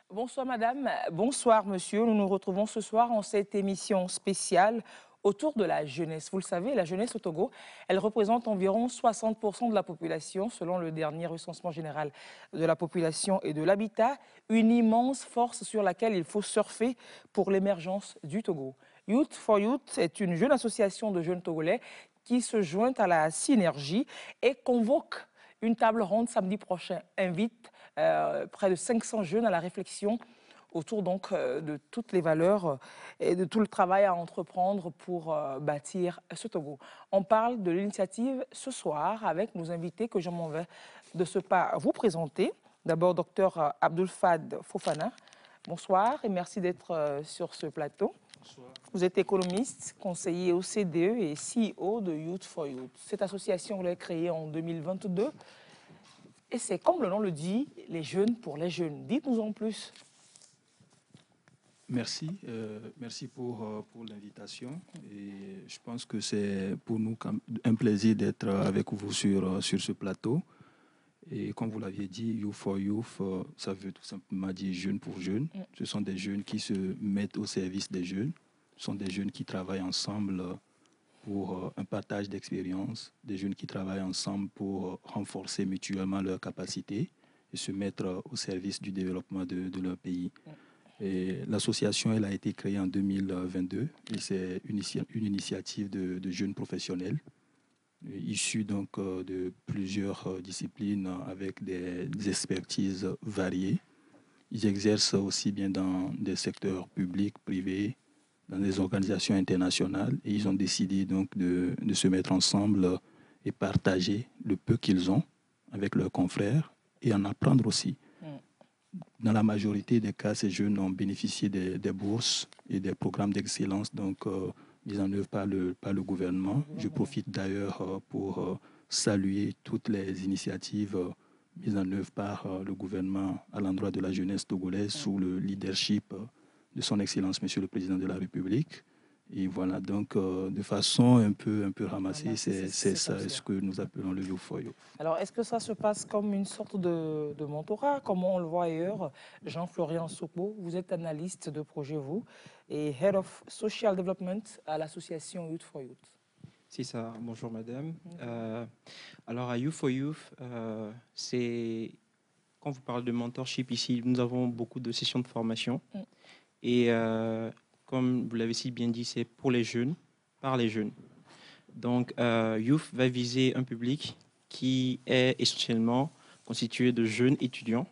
Bonsoir madame, bonsoir monsieur. Nous nous retrouvons ce soir en cette émission spéciale autour de la jeunesse. Vous le savez, la jeunesse au Togo, elle représente environ 60% de la population selon le dernier recensement général de la population et de l'habitat. Une immense force sur laquelle il faut surfer pour l'émergence du Togo. Youth for Youth est une jeune association de jeunes Togolais qui se joint à la synergie et convoque une table ronde samedi prochain. Invite près de 500 jeunes à la réflexion autour donc de toutes les valeurs et de tout le travail à entreprendre pour bâtir ce Togo. On parle de l'initiative ce soir avec nos invités que je m'en vais de ce pas vous présenter. D'abord, docteur Abdoul Fad Fofana. Bonsoir et merci d'être sur ce plateau. Bonsoir. Vous êtes économiste, conseiller au CDE et CEO de Youth for Youth. Cette association, vous l'avez créée en 2022. Et c'est comme le nom le dit, les jeunes pour les jeunes. Dites-nous en plus. Merci, merci pour l'invitation. Et je pense que c'est pour nous un plaisir d'être avec vous sur ce plateau. Et comme vous l'aviez dit, Youth for Youth, ça veut tout simplement dire jeunes pour jeunes. Ce sont des jeunes qui se mettent au service des jeunes. Ce sont des jeunes qui travaillent ensemble pour un partage d'expériences, des jeunes qui travaillent ensemble pour renforcer mutuellement leurs capacités et se mettre au service du développement de leur pays. L'association, elle a été créée en 2022 et c'est une initiative de jeunes professionnels issus donc de plusieurs disciplines avec des expertises variées. Ils exercent aussi bien dans des secteurs publics, privés, dans des organisations internationales et ils ont décidé donc de se mettre ensemble et partager le peu qu'ils ont avec leurs confrères et en apprendre aussi. Dans la majorité des cas, ces jeunes ont bénéficié des bourses et des programmes d'excellence donc mis en œuvre par le gouvernement. Je profite d'ailleurs pour saluer toutes les initiatives mises en œuvre par le gouvernement à l'endroit de la jeunesse togolaise sous le leadership de son Excellence, Monsieur le Président de la République. Et voilà, donc de façon un peu ramassée, c'est ça ce que nous appelons le Youth for Youth. Alors, est-ce que ça se passe comme une sorte de mentorat, comme on le voit ailleurs? Jean-Florian Sopo, vous êtes analyste de projet, vous, et Head of Social Development à l'association Youth for Youth. C'est ça, bonjour madame. Alors à Youth for Youth, quand vous parlez de mentorship ici, nous avons beaucoup de sessions de formation. Et comme vous l'avez si bien dit, c'est pour les jeunes, par les jeunes. Donc Youth va viser un public qui est essentiellement constitué de jeunes étudiants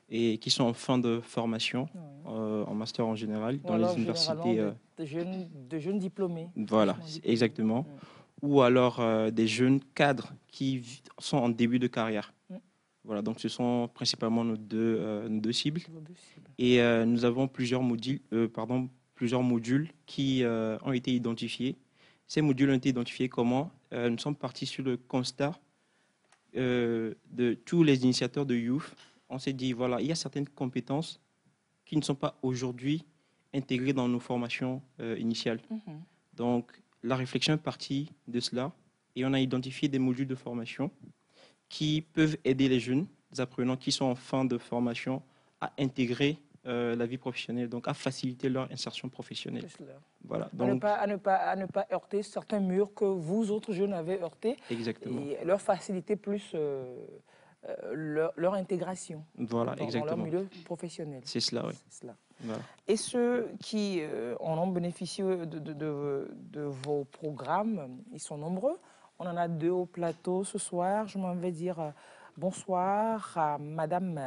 et qui sont en fin de formation, en master en général, dans les universités. De jeunes diplômés. Voilà, exactement. Ou alors des jeunes cadres qui sont en début de carrière. Voilà, donc ce sont principalement nos deux cibles. Et nous avons plusieurs modules qui ont été identifiés. Ces modules ont été identifiés comment? Nous sommes partis sur le constat de tous les initiateurs de Youth. On s'est dit, voilà, il y a certaines compétences qui ne sont pas aujourd'hui intégrées dans nos formations initiales. Donc, la réflexion est partie de cela et on a identifié des modules de formation qui peuvent aider les jeunes apprenants qui sont en fin de formation à intégrer la vie professionnelle, donc à faciliter leur insertion professionnelle. Voilà, donc, à ne pas heurter certains murs que vous autres jeunes avez heurtés. Exactement. Et leur faciliter plus leur intégration voilà, dans leur milieu professionnel. C'est cela, oui. Cela. Voilà. Et ceux qui en ont bénéficié de vos programmes, ils sont nombreux. On en a 2 au plateau ce soir. Je m'en vais dire bonsoir à Madame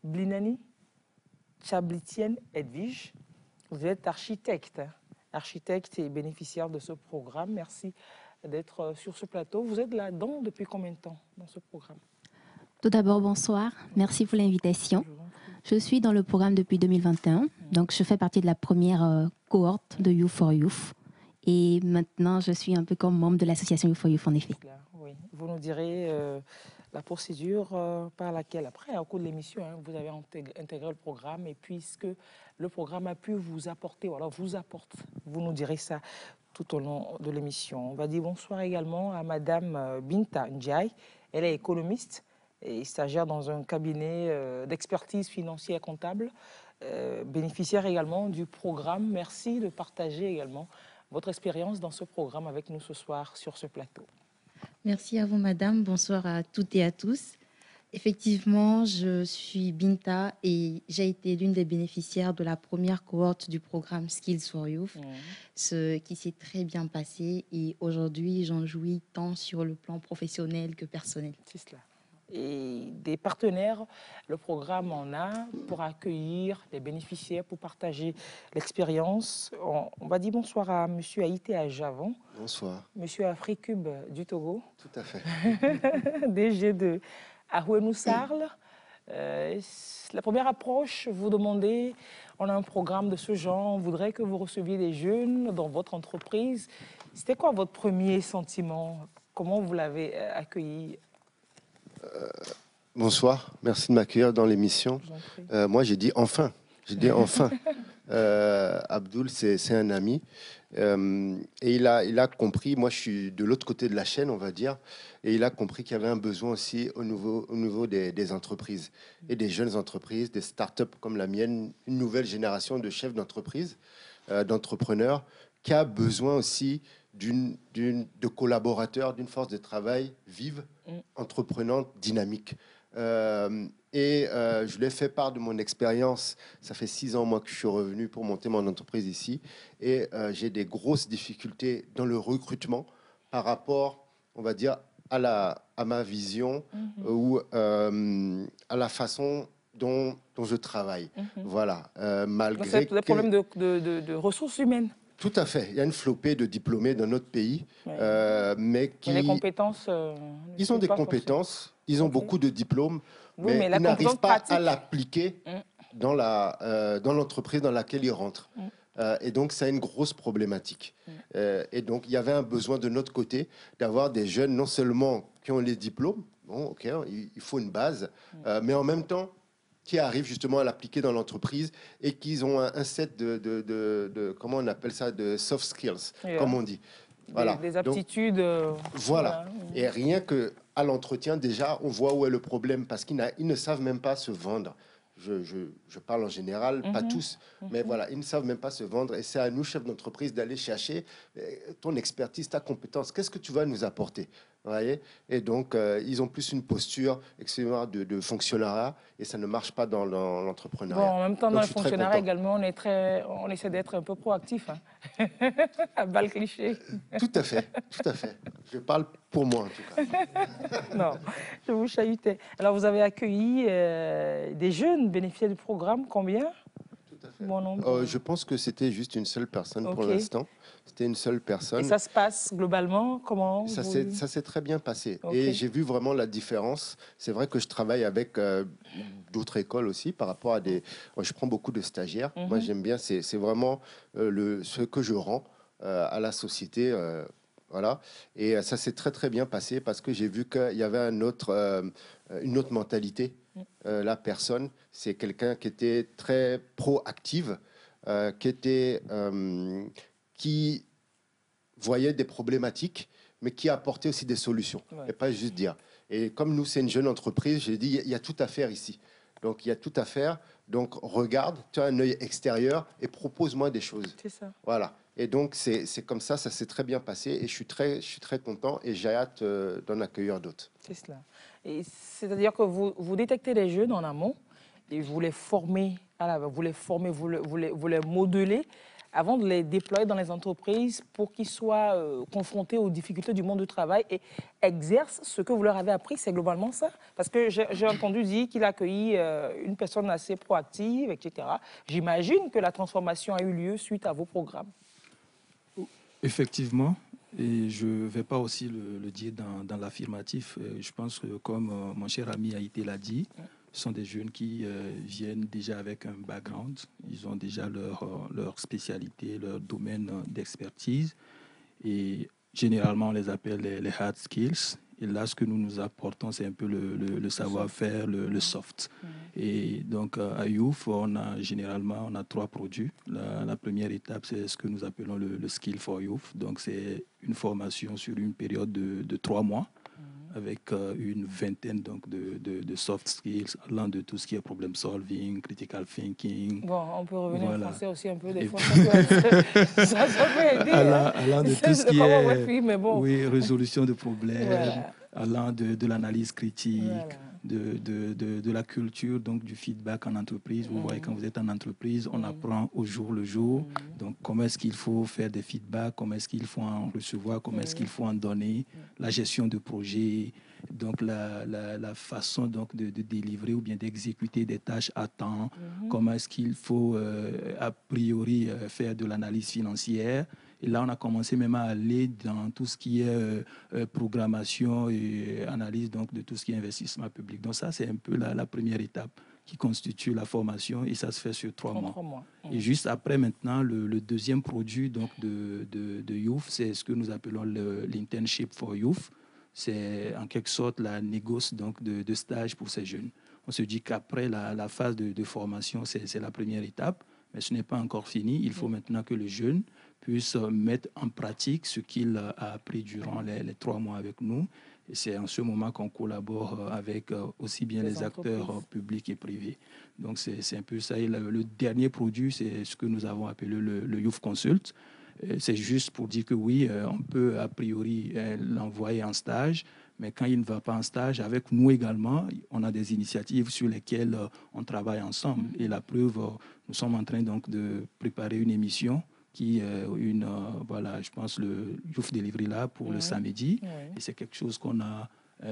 Blinani Chablitienne Edwige. Vous êtes architecte et bénéficiaire de ce programme. Merci d'être sur ce plateau. Vous êtes là-dedans depuis combien de temps dans ce programme? Tout d'abord, bonsoir. Merci pour l'invitation. Je suis dans le programme depuis 2021. Donc, je fais partie de la première cohorte de Youth for Youth. Et maintenant, je suis un peu comme membre de l'association Youth for Youth, en effet. Oui. Vous nous direz la procédure par laquelle, après, au cours de l'émission, vous avez intégré le programme et puisque le programme a pu vous apporter, ou alors vous apporte, vous nous direz ça tout au long de l'émission. On va dire bonsoir également à Madame Binta Ndiaye. Elle est économiste et stagiaire dans un cabinet d'expertise financière comptable, bénéficiaire également du programme. Merci de partager également votre expérience dans ce programme avec nous ce soir sur ce plateau. Merci à vous, madame. Bonsoir à toutes et à tous. Effectivement, je suis Binta et j'ai été l'une des bénéficiaires de la première cohorte du programme Skills for Youth, ce qui s'est très bien passé et aujourd'hui, j'en jouis tant sur le plan professionnel que personnel. C'est cela. Et des partenaires, le programme en a pour accueillir des bénéficiaires, pour partager l'expérience. On va dire bonsoir à M. Haïté à Javon. Bonsoir. M. Africube du Togo. Tout à fait. DG de Ahouenou Sarl. La première approche, vous demandez, on a un programme de ce genre, on voudrait que vous receviez des jeunes dans votre entreprise. C'était quoi votre premier sentiment? Comment vous l'avez accueilli? Bonsoir, merci de m'accueillir dans l'émission. Moi, j'ai dit enfin. J'ai dit enfin. Abdoul, c'est un ami. Et il a compris, moi je suis de l'autre côté de la chaîne, on va dire, et il a compris qu'il y avait un besoin aussi au niveau des entreprises et des jeunes entreprises, des startups comme la mienne, une nouvelle génération de chefs d'entreprise, d'entrepreneurs, qui a besoin aussi de collaborateurs, d'une force de travail vive, entreprenante, dynamique. Je lui ai fait part de mon expérience. Ça fait 6 ans, moi, que je suis revenu pour monter mon entreprise ici. Et j'ai des grosses difficultés dans le recrutement par rapport, on va dire, à ma vision ou à la façon dont je travaille. Voilà. Malgré c'est des problèmes de ressources humaines. Tout à fait. Il y a une flopée de diplômés dans notre pays, mais qui... les compétences... ils ont des compétences, ils ont beaucoup de diplômes, oui, mais ils n'arrivent pas pratique à l'appliquer dans l'entreprise dans laquelle ils rentrent. Et donc, c'est une grosse problématique. Et donc, il y avait un besoin de notre côté d'avoir des jeunes, non seulement qui ont les diplômes, bon, ok, il faut une base, mais en même temps, qui arrivent justement à l'appliquer dans l'entreprise et qu'ils ont un set de comment on appelle ça, de soft skills, comme on dit. Voilà. Des aptitudes. Donc, voilà. Et rien qu'à l'entretien, déjà, on voit où est le problème parce qu'ils ne savent même pas se vendre. Je parle en général, pas tous, mais voilà, ils ne savent même pas se vendre. Et c'est à nous, chefs d'entreprise, d'aller chercher ton expertise, ta compétence. Qu'est-ce que tu vas nous apporter? Vous voyez? Et donc, ils ont plus une posture de fonctionnariat et ça ne marche pas dans l'entrepreneuriat. Bon, en même temps, dans le fonctionnariat également, on essaie d'être un peu proactif. Hein. À balle cliché. Tout à fait, tout à fait. Je parle pour moi, en tout cas. Non, je vous chahutais. Alors, vous avez accueilli des jeunes bénéficiaires du programme. Combien? Tout à fait. Bon nombre. Je pense que c'était juste une seule personne pour l'instant. C'était une seule personne. Et ça se passe globalement comment? Ça s'est très bien passé. Okay. Et j'ai vu vraiment la différence. C'est vrai que je travaille avec d'autres écoles aussi par rapport à des... Je prends beaucoup de stagiaires. Moi, j'aime bien. C'est vraiment ce que je rends à la société. Voilà. Et ça s'est très, très bien passé parce que j'ai vu qu'il y avait une autre mentalité. La personne, c'est quelqu'un qui était très proactive, qui voyait des problématiques, mais qui apportait aussi des solutions, et pas juste dire. Et comme nous, c'est une jeune entreprise, j'ai dit, il y a tout à faire ici. Donc, il y a tout à faire. Donc, regarde, tu as un œil extérieur et propose-moi des choses. C'est ça. Voilà. Et donc, c'est comme ça s'est très bien passé. Et je suis très content et j'ai hâte d'en accueillir d'autres. C'est cela. C'est-à-dire que vous détectez les jeunes en amont et vous les formez, vous les modelez avant de les déployer dans les entreprises pour qu'ils soient confrontés aux difficultés du monde du travail et exercent ce que vous leur avez appris. C'est globalement ça? Parce que j'ai entendu dire qu'il a accueilli une personne assez proactive, etc. J'imagine que la transformation a eu lieu suite à vos programmes. Effectivement, et je ne vais pas aussi le dire dans l'affirmatif. Je pense que comme mon cher ami Haïté l'a dit, ce sont des jeunes qui viennent déjà avec un background. Ils ont déjà leur spécialité, leur domaine d'expertise. Et généralement, on les appelle les hard skills. Et là, ce que nous apportons, c'est un peu le savoir-faire, le soft. Et donc, à Youth, généralement, on a 3 produits. La première étape, c'est ce que nous appelons le Skill for Youth. Donc, c'est une formation sur une période de 3 mois avec une vingtaine donc, de soft skills, allant de tout ce qui est problem solving, critical thinking. Bon, on peut revenir Voilà. en français aussi un peu des Et fois. Ça peut aider. Allant de tout ce qui est Oui, mais bon. oui, résolution de problèmes, Voilà. allant de l'analyse critique, Voilà. de la culture, donc du feedback en entreprise. Vous voyez, quand vous êtes en entreprise, on apprend au jour le jour. Donc, comment est-ce qu'il faut faire des feedbacks, comment est-ce qu'il faut en recevoir, comment est-ce qu'il faut en donner, la gestion de projet, donc la façon donc, de délivrer ou bien d'exécuter des tâches à temps, comment est-ce qu'il faut a priori faire de l'analyse financière. Et là, on a commencé même à aller dans tout ce qui est programmation et analyse donc, de tout ce qui est investissement public. Donc ça, c'est un peu la première étape qui constitue la formation et ça se fait sur 3 mois. Et juste après, maintenant, le deuxième produit donc, de Youth, c'est ce que nous appelons l'internship for Youth. C'est en quelque sorte la négoce donc, de stage pour ces jeunes. On se dit qu'après la phase de formation, c'est la première étape, mais ce n'est pas encore fini. Il faut maintenant que le jeune puisse mettre en pratique ce qu'il a appris durant les 3 mois avec nous. Et c'est en ce moment qu'on collabore avec aussi bien les acteurs publics et privés. Donc, c'est un peu ça. Et le dernier produit, c'est ce que nous avons appelé le Youth Consult. C'est juste pour dire que oui, on peut a priori l'envoyer en stage, mais quand il ne va pas en stage, avec nous également, on a des initiatives sur lesquelles on travaille ensemble. Et la preuve, nous sommes en train donc de préparer une émission qui voilà, je pense, le Youth Delivery Lab pour le samedi. Et c'est quelque chose qu'on a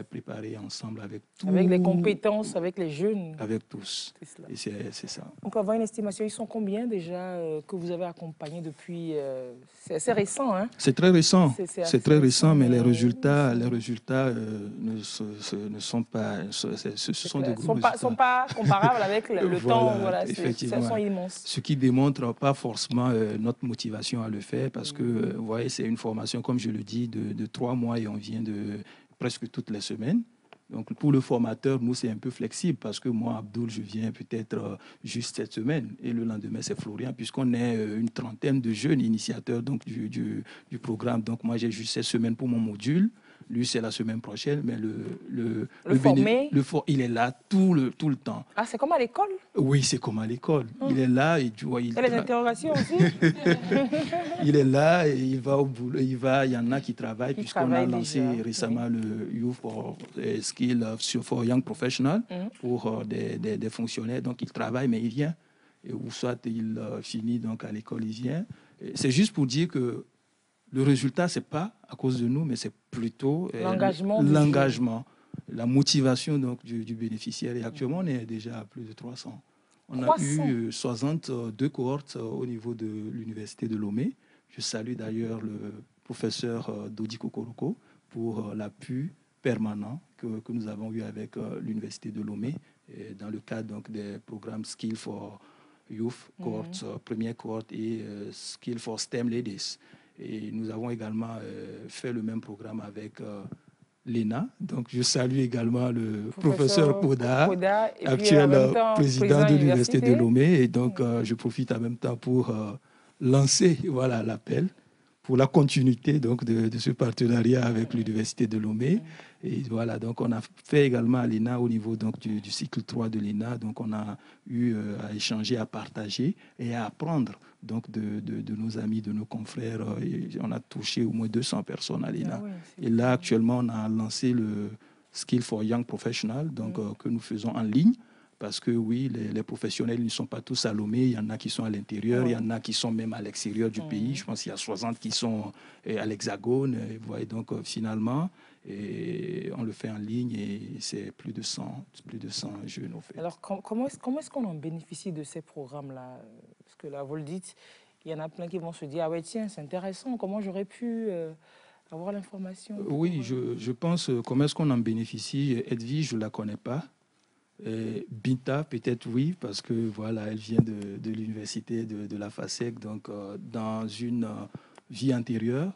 préparé ensemble avec tous. Avec les compétences, avec les jeunes. Avec tous. Et c'est ça. On peut avoir une estimation. Ils sont combien déjà que vous avez accompagnés depuis c'est assez récent, hein? C'est très récent. C'est très récent, mais les résultats ne sont pas. Ce sont de gros résultats. Ne sont pas comparables avec le temps. Voilà, effectivement. Sont immenses. Ce qui démontre pas forcément notre motivation à le faire, parce que vous voyez, c'est une formation, comme je le dis, de 3 mois et on vient de presque toutes les semaines. Donc, pour le formateur, nous, c'est un peu flexible parce que moi, Abdoul, je viens peut-être juste cette semaine et le lendemain, c'est Florian, puisqu'on est une trentaine de jeunes initiateurs donc, du programme. Donc, moi, j'ai juste cette semaine pour mon module. Lui, c'est la semaine prochaine, mais il est là tout le temps. Ah, c'est comme à l'école? Oui, c'est comme à l'école. Il est là et tu vois, il y a les interrogations aussi. Il est là et il va au boulot. Il y en a qui travaillent, puisqu'on a lancé récemment le Youth for Skill for Young Professionals pour des fonctionnaires. Donc, il travaille, mais il vient. Ou soit il finit donc à l'école, il vient. C'est juste pour dire que le résultat, ce n'est pas à cause de nous, mais c'est plutôt l'engagement, la motivation donc, du bénéficiaire. Et actuellement, on est déjà à plus de 300. On a eu 62 cohortes au niveau de l'Université de Lomé. Je salue d'ailleurs le professeur Dodi Kokoroko pour l'appui permanent que nous avons eu avec l'Université de Lomé dans le cadre donc, des programmes Skill for Youth, cohorte, première cohorte et Skill for STEM Ladies. Et nous avons également fait le même programme avec l'ENA. Donc, je salue également le professeur Poda, actuel président de l'Université de Lomé. Et donc, je profite en même temps pour lancer l'appel pour la continuité donc, de ce partenariat avec l'Université de Lomé. Et voilà, donc on a fait également à l'ENA au niveau donc, du cycle 3 de l'ENA. Donc, on a eu à échanger, à partager et à apprendre donc, de nos amis, de nos confrères. Et on a touché au moins 200 personnes à l'ENA. Et là, actuellement, on a lancé le Skill for Young Professionals, donc, que nous faisons en ligne. Parce que oui, les professionnels ne sont pas tous à Lomé. Il y en a qui sont à l'intérieur, il y en a qui sont même à l'extérieur du pays. Je pense qu'il y a 60 qui sont à l'Hexagone. Vous voyez, donc finalement, on le fait en ligne et c'est plus de 100 jeunes au fait. Alors comment est-ce qu'on en bénéficie de ces programmes-là? Parce que là, vous le dites, il y en a plein qui vont se dire, ah ouais, tiens, c'est intéressant, comment j'aurais pu avoir l'information? Oui, je pense, comment est-ce qu'on en bénéficie? Edwige, je ne la connais pas. Binta, peut-être oui, parce que voilà, elle vient de l'université de la FASEC, donc dans une vie antérieure,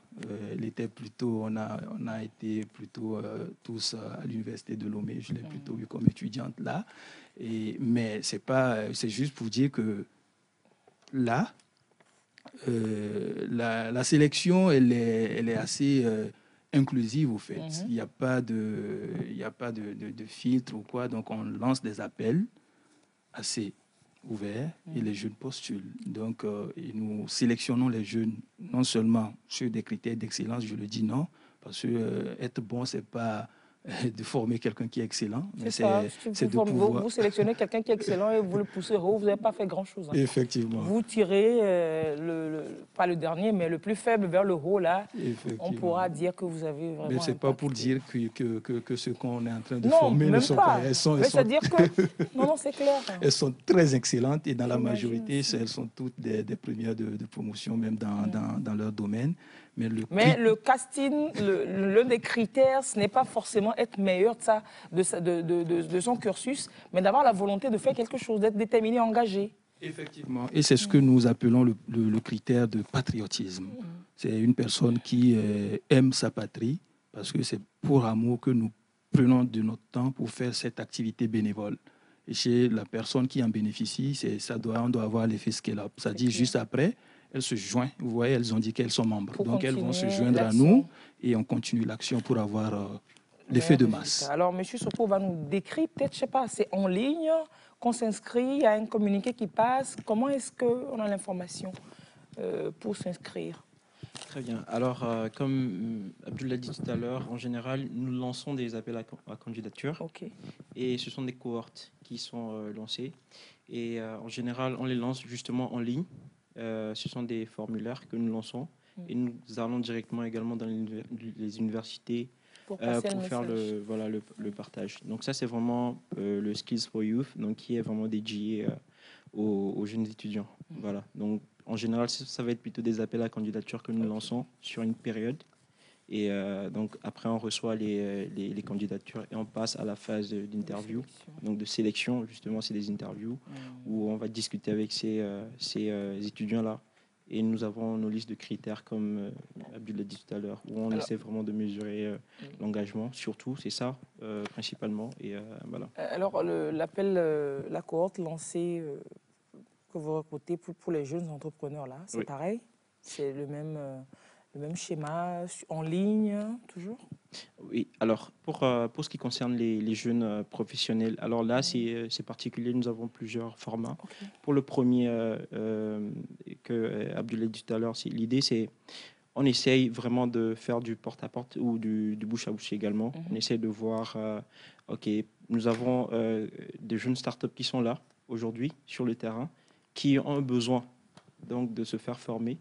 elle était plutôt, on a été plutôt tous à l'université de Lomé, je l'ai plutôt vue comme étudiante là, mais c'est juste pour dire que là, la sélection, elle est assez inclusive, au fait. Il n'y a pas de filtre ou quoi. Donc, on lance des appels assez ouverts et les jeunes postulent. Donc, et nous sélectionnons les jeunes non seulement sur des critères d'excellence, je le dis non, parce que être bon, c'est pas de former quelqu'un qui est excellent, mais c'est de pouvoir... Vous sélectionnez quelqu'un qui est excellent et vous le poussez haut, vous n'avez pas fait grand-chose. Hein. Effectivement. Vous tirez, pas le dernier, mais le plus faible vers le haut, là, on pourra dire que vous avez vraiment... Mais ce n'est pas pour dire que ce qu'on est en train de non, former ne sont pas... C'est-à-dire que... Non, c'est clair. Elles sont très excellentes et dans la majorité, elles sont toutes des premières de promotion, même dans leur domaine. Mais le casting, l'un des critères, ce n'est pas forcément être meilleur de son cursus, mais d'avoir la volonté de faire quelque chose, d'être déterminé, engagé. Effectivement. Et c'est ce que nous appelons le critère de patriotisme. C'est une personne qui aime sa patrie, parce que c'est pour amour que nous prenons de notre temps pour faire cette activité bénévole. Et chez la personne qui en bénéficie, on doit avoir l'effet scale-up. Ça dit juste après, elles se joignent. Vous voyez, elles ont dit qu'elles sont membres. Donc, elles vont se joindre à nous et on continue l'action pour avoir l'effet de masse. Alors, M. Soko va nous décrire, peut-être, je ne sais pas, c'est en ligne qu'on s'inscrit, il y a un communiqué qui passe. Comment est-ce qu'on a l'information pour s'inscrire? Très bien. Alors, comme Abdul l'a dit tout à l'heure, en général, nous lançons des appels à candidature. Okay. Et ce sont des cohortes qui sont lancées. Et en général, on les lance justement en ligne. Ce sont des formulaires que nous lançons. Et nous allons directement également dans les universités pour faire le partage. Donc ça, c'est vraiment le Skills for Youth, donc, qui est vraiment dédié aux jeunes étudiants. Voilà. Donc, en général, ça va être plutôt des appels à candidature que nous lançons sur une période. Et donc, après, on reçoit les candidatures et on passe à la phase d'interview, donc de sélection. Justement, c'est des interviews où on va discuter avec ces étudiants-là. Et nous avons nos listes de critères, comme Abdul l'a dit tout à l'heure, où on essaie vraiment de mesurer l'engagement, surtout, c'est ça, principalement. Et voilà. Alors, l'appel, la cohorte lancée que vous recrutez pour les jeunes entrepreneurs, là, c'est pareil? C'est le même schéma, en ligne, toujours? Oui, alors pour ce qui concerne les jeunes professionnels, alors là c'est particulier, nous avons plusieurs formats. Okay. Pour le premier que Abdul a dit tout à l'heure, l'idée c'est on essaye vraiment de faire du porte-à-porte ou du bouche-à-bouche également. On essaye de voir, ok, nous avons des jeunes startups qui sont là aujourd'hui sur le terrain, qui ont un besoin donc de se faire former.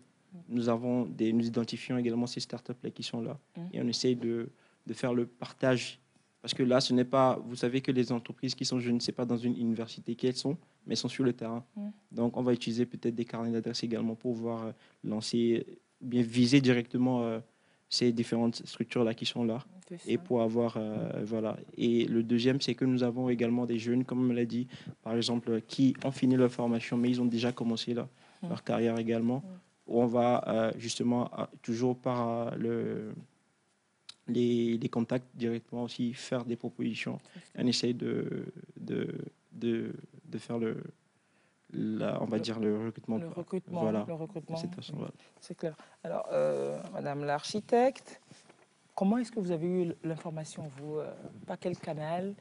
Nous identifions également ces startups-là qui sont là et on essaye de faire le partage. Parce que là, ce n'est pas... Vous savez que les entreprises qui sont jeunes, ce n'est pas dans une université qu'elles sont, mais elles sont sur le terrain. Donc, on va utiliser peut-être des carnets d'adresses également pour pouvoir lancer, bien viser directement ces différentes structures-là qui sont là. Et pour avoir... voilà. Et le deuxième, c'est que nous avons également des jeunes, comme on l'a dit, par exemple, qui ont fini leur formation, mais ils ont déjà commencé là, leur carrière également. Où on va justement toujours par les contacts directement aussi faire des propositions. On essaye de faire on va dire le recrutement. Le recrutement, voilà. Le recrutement. De cette façon, voilà. C'est clair. Alors, Madame l'architecte, comment est-ce que vous avez eu l'information, vous? Par quel canal?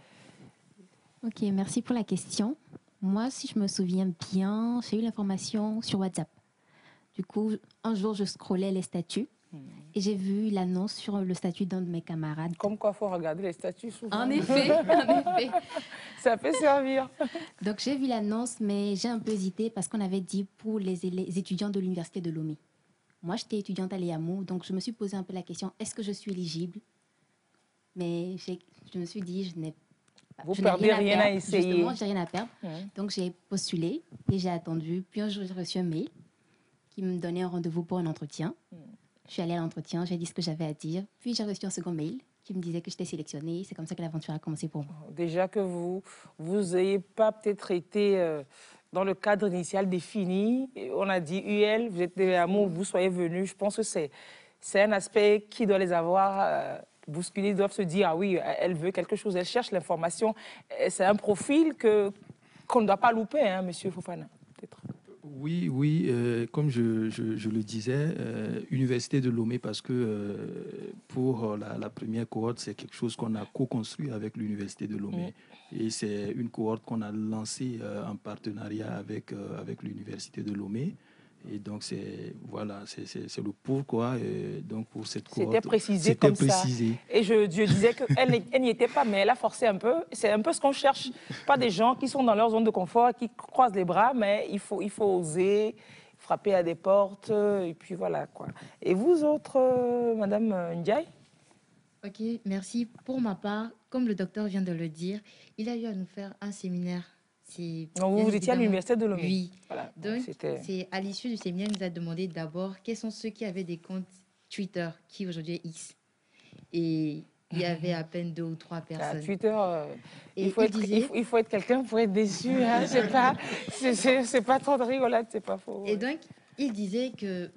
Ok, merci pour la question. Moi, si je me souviens bien, j'ai eu l'information sur WhatsApp. Du coup, un jour, je scrollais les statuts et j'ai vu l'annonce sur le statut d'un de mes camarades. Comme quoi, il faut regarder les statuts souvent. En effet, en effet. Ça peut servir. Donc, j'ai vu l'annonce, mais j'ai un peu hésité parce qu'on avait dit pour les étudiants de l'université de Lomé. Moi, j'étais étudiante à l'EAMO, donc je me suis posé un peu la question, est-ce que je suis éligible? Mais je me suis dit, je n'ai Vous perdez rien à essayer. Justement, j'ai rien à perdre. Donc, j'ai postulé et j'ai attendu. Puis un jour, j'ai reçu un mail qui me donnait un rendez-vous pour un entretien. Je suis allée à l'entretien, j'ai dit ce que j'avais à dire. Puis j'ai reçu un second mail qui me disait que j'étais sélectionnée. C'est comme ça que l'aventure a commencé pour moi. Déjà que vous n'ayez pas peut-être été dans le cadre initial défini. On a dit UL, vous êtes des amours, vous soyez venus. Je pense que c'est un aspect qui doit les avoir bousculés. Ils doivent se dire, ah oui, elle veut quelque chose, elle cherche l'information. C'est un profil qu'on ne doit pas louper, hein, Monsieur Fofana, peut-être. Oui, oui, comme je le disais, Université de Lomé, parce que pour la première cohorte, c'est quelque chose qu'on a co-construit avec l'Université de Lomé. Et c'est une cohorte qu'on a lancée en partenariat avec l'Université de Lomé. Et donc, c'est le pourquoi. Donc, pour cette cohorte, c'était précisé comme précisé. Ça. Et je disais qu'elle n'y était pas, mais elle a forcé un peu. C'est un peu ce qu'on cherche. Pas des gens qui sont dans leur zone de confort, qui croisent les bras, mais il faut oser frapper à des portes. Et puis voilà, quoi. Et vous autres, Madame Ndiaye? Ok, merci. Pour ma part, comme le docteur vient de le dire, il a eu à nous faire un séminaire. Donc vous étiez à l'Université de Lomé? Oui. Voilà. Donc, c'est à l'issue du séminaire, il nous a demandé d'abord quels sont ceux qui avaient des comptes Twitter, qui aujourd'hui est X. Et il y avait à peine 2 ou 3 personnes. Twitter, et il faut être quelqu'un pour être déçu. Hein. C'est pas trop de rigolade, c'est pas faux. Et donc, il disait que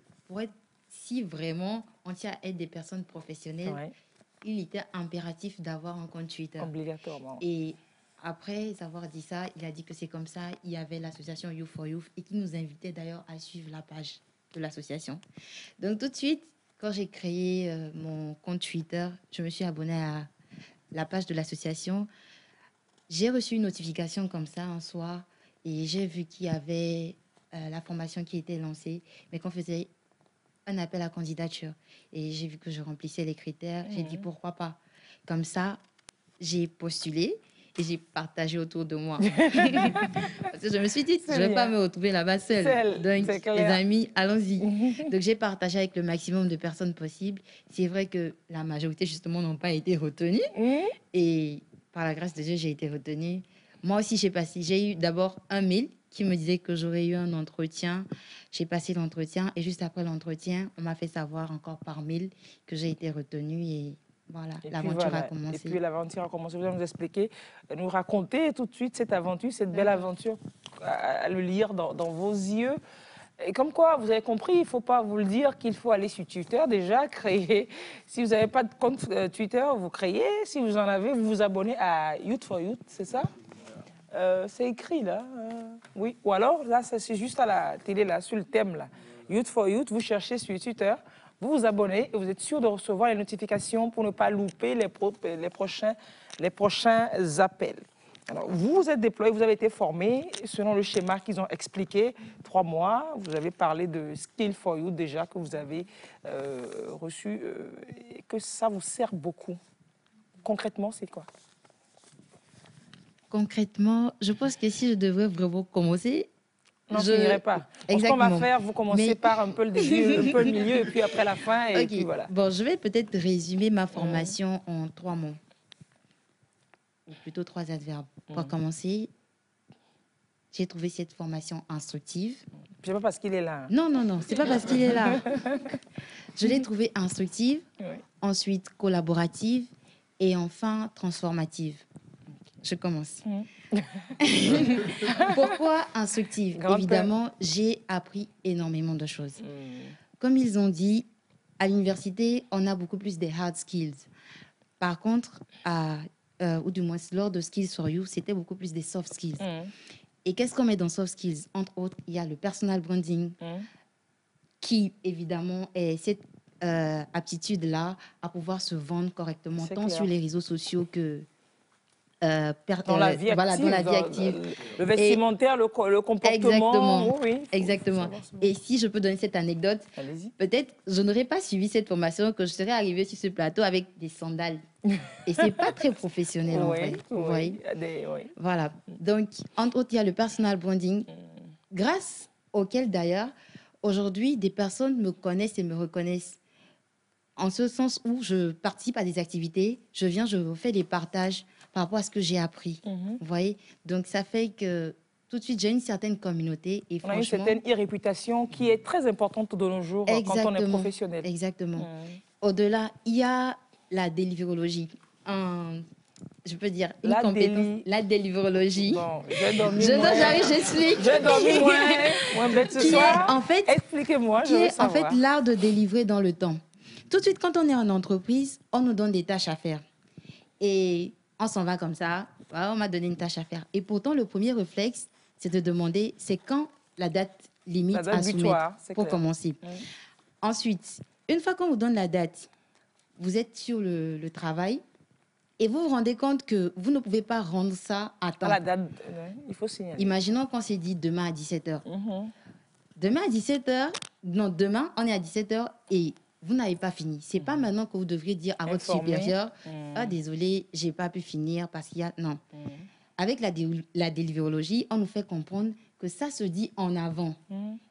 si vraiment on tient à être des personnes professionnelles, il était impératif d'avoir un compte Twitter. Obligatoirement. Et après avoir dit ça, il a dit que c'est comme ça. Il y avait l'association Youth for Youth et qui nous invitait d'ailleurs à suivre la page de l'association. Donc tout de suite, quand j'ai créé mon compte Twitter, je me suis abonnée à la page de l'association. J'ai reçu une notification comme ça un soir et j'ai vu qu'il y avait la formation qui était lancée, mais qu'on faisait un appel à candidature. Et j'ai vu que je remplissais les critères. J'ai dit pourquoi pas. Comme ça, j'ai postulé et j'ai partagé autour de moi. Parce que je me suis dit, je ne vais pas me retrouver là-bas seule. Donc, les amis, allons-y. Donc, j'ai partagé avec le maximum de personnes possible. C'est vrai que la majorité, justement, n'ont pas été retenues. Et par la grâce de Dieu, j'ai été retenue. Moi aussi, j'ai eu d'abord un mail qui me disait que j'aurais eu un entretien. J'ai passé l'entretien et juste après l'entretien, on m'a fait savoir encore par mail que j'ai été retenue et voilà, l'aventure a commencé. Et puis l'aventure a commencé. Vous allez nous expliquer, nous raconter tout de suite cette aventure, cette belle aventure, à le lire dans vos yeux. Et comme quoi, vous avez compris, il ne faut pas vous le dire qu'il faut aller sur Twitter déjà, créer. Si vous n'avez pas de compte Twitter, vous créez. Si vous en avez, vous vous abonnez à Youth for Youth, c'est ça? C'est écrit là. Oui. Ou alors, là, c'est juste à la télé, là, sur le thème, là. Youth for Youth, vous cherchez sur Twitter, vous vous abonnez et vous êtes sûr de recevoir les notifications pour ne pas louper les prochains appels. Alors, vous êtes déployé, vous avez été formé selon le schéma qu'ils ont expliqué, 3 mois. Vous avez parlé de Skill for You déjà, que vous avez reçu et que ça vous sert beaucoup. Concrètement, c'est quoi? Concrètement, je pense que si je devrais vraiment commencer... Non, je n'irai pas. Ce qu'on va faire, vous commencez par un peu le début, un peu le milieu, et puis après la fin, et puis voilà. Bon, je vais peut-être résumer ma formation en 3 mots. Ou plutôt 3 adverbes. Pour commencer, j'ai trouvé cette formation instructive. C'est pas parce qu'il est là. Non, non, non, c'est pas parce qu'il est là. Je l'ai trouvée instructive, ensuite collaborative, et enfin transformative. Je commence. Pourquoi instructive? Évidemment, j'ai appris énormément de choses. Comme ils ont dit, à l'université, on a beaucoup plus des hard skills. Par contre, ou du moins lors de Skills for You, c'était beaucoup plus des soft skills. Et qu'est-ce qu'on met dans soft skills? Entre autres, il y a le personal branding, qui évidemment est cette aptitude-là à pouvoir se vendre correctement, tant sur les réseaux sociaux que... dans la vie active, le vestimentaire, le comportement. Exactement. Oui, exactement. Et si je peux donner cette anecdote, peut-être je n'aurais pas suivi cette formation que je serais arrivée sur ce plateau avec des sandales. Et c'est pas très professionnel en fait. Vous voyez? Voilà. Donc, entre autres, il y a le personal branding, grâce auquel d'ailleurs, aujourd'hui, des personnes me connaissent et me reconnaissent. En ce sens où je participe à des activités, je fais des partages par rapport à ce que j'ai appris. Vous voyez? Donc, ça fait que tout de suite, j'ai une certaine communauté. Et on a une certaine réputation qui est très importante de nos jours quand on est professionnel. Exactement. Au-delà, il y a la délivrologie. Je peux dire une compétence. La délivrologie. Bon, j'explique. J'ai dormi moins bête ce soir. En fait, expliquez-moi, je veux savoir. En fait, l'art de délivrer dans le temps. Tout de suite, quand on est en entreprise, on nous donne des tâches à faire. Et on s'en va comme ça. On m'a donné une tâche à faire. Et pourtant, le premier réflexe, c'est de demander, c'est quand la date limite La date à soumettre butoir, c'est pour clair. commencer. Ensuite, une fois qu'on vous donne la date, vous êtes sur le travail et vous vous rendez compte que vous ne pouvez pas rendre ça à temps. À la date, il faut signaler. Imaginons qu'on s'est dit demain à 17h. Mhm. Demain à 17h, non, demain, on est à 17h et vous n'avez pas fini. C'est pas maintenant que vous devriez dire à votre Informer. supérieur, ah désolé, j'ai pas pu finir parce qu'il y a... Non. Avec la délivrologie, on nous fait comprendre que ça se dit en avant.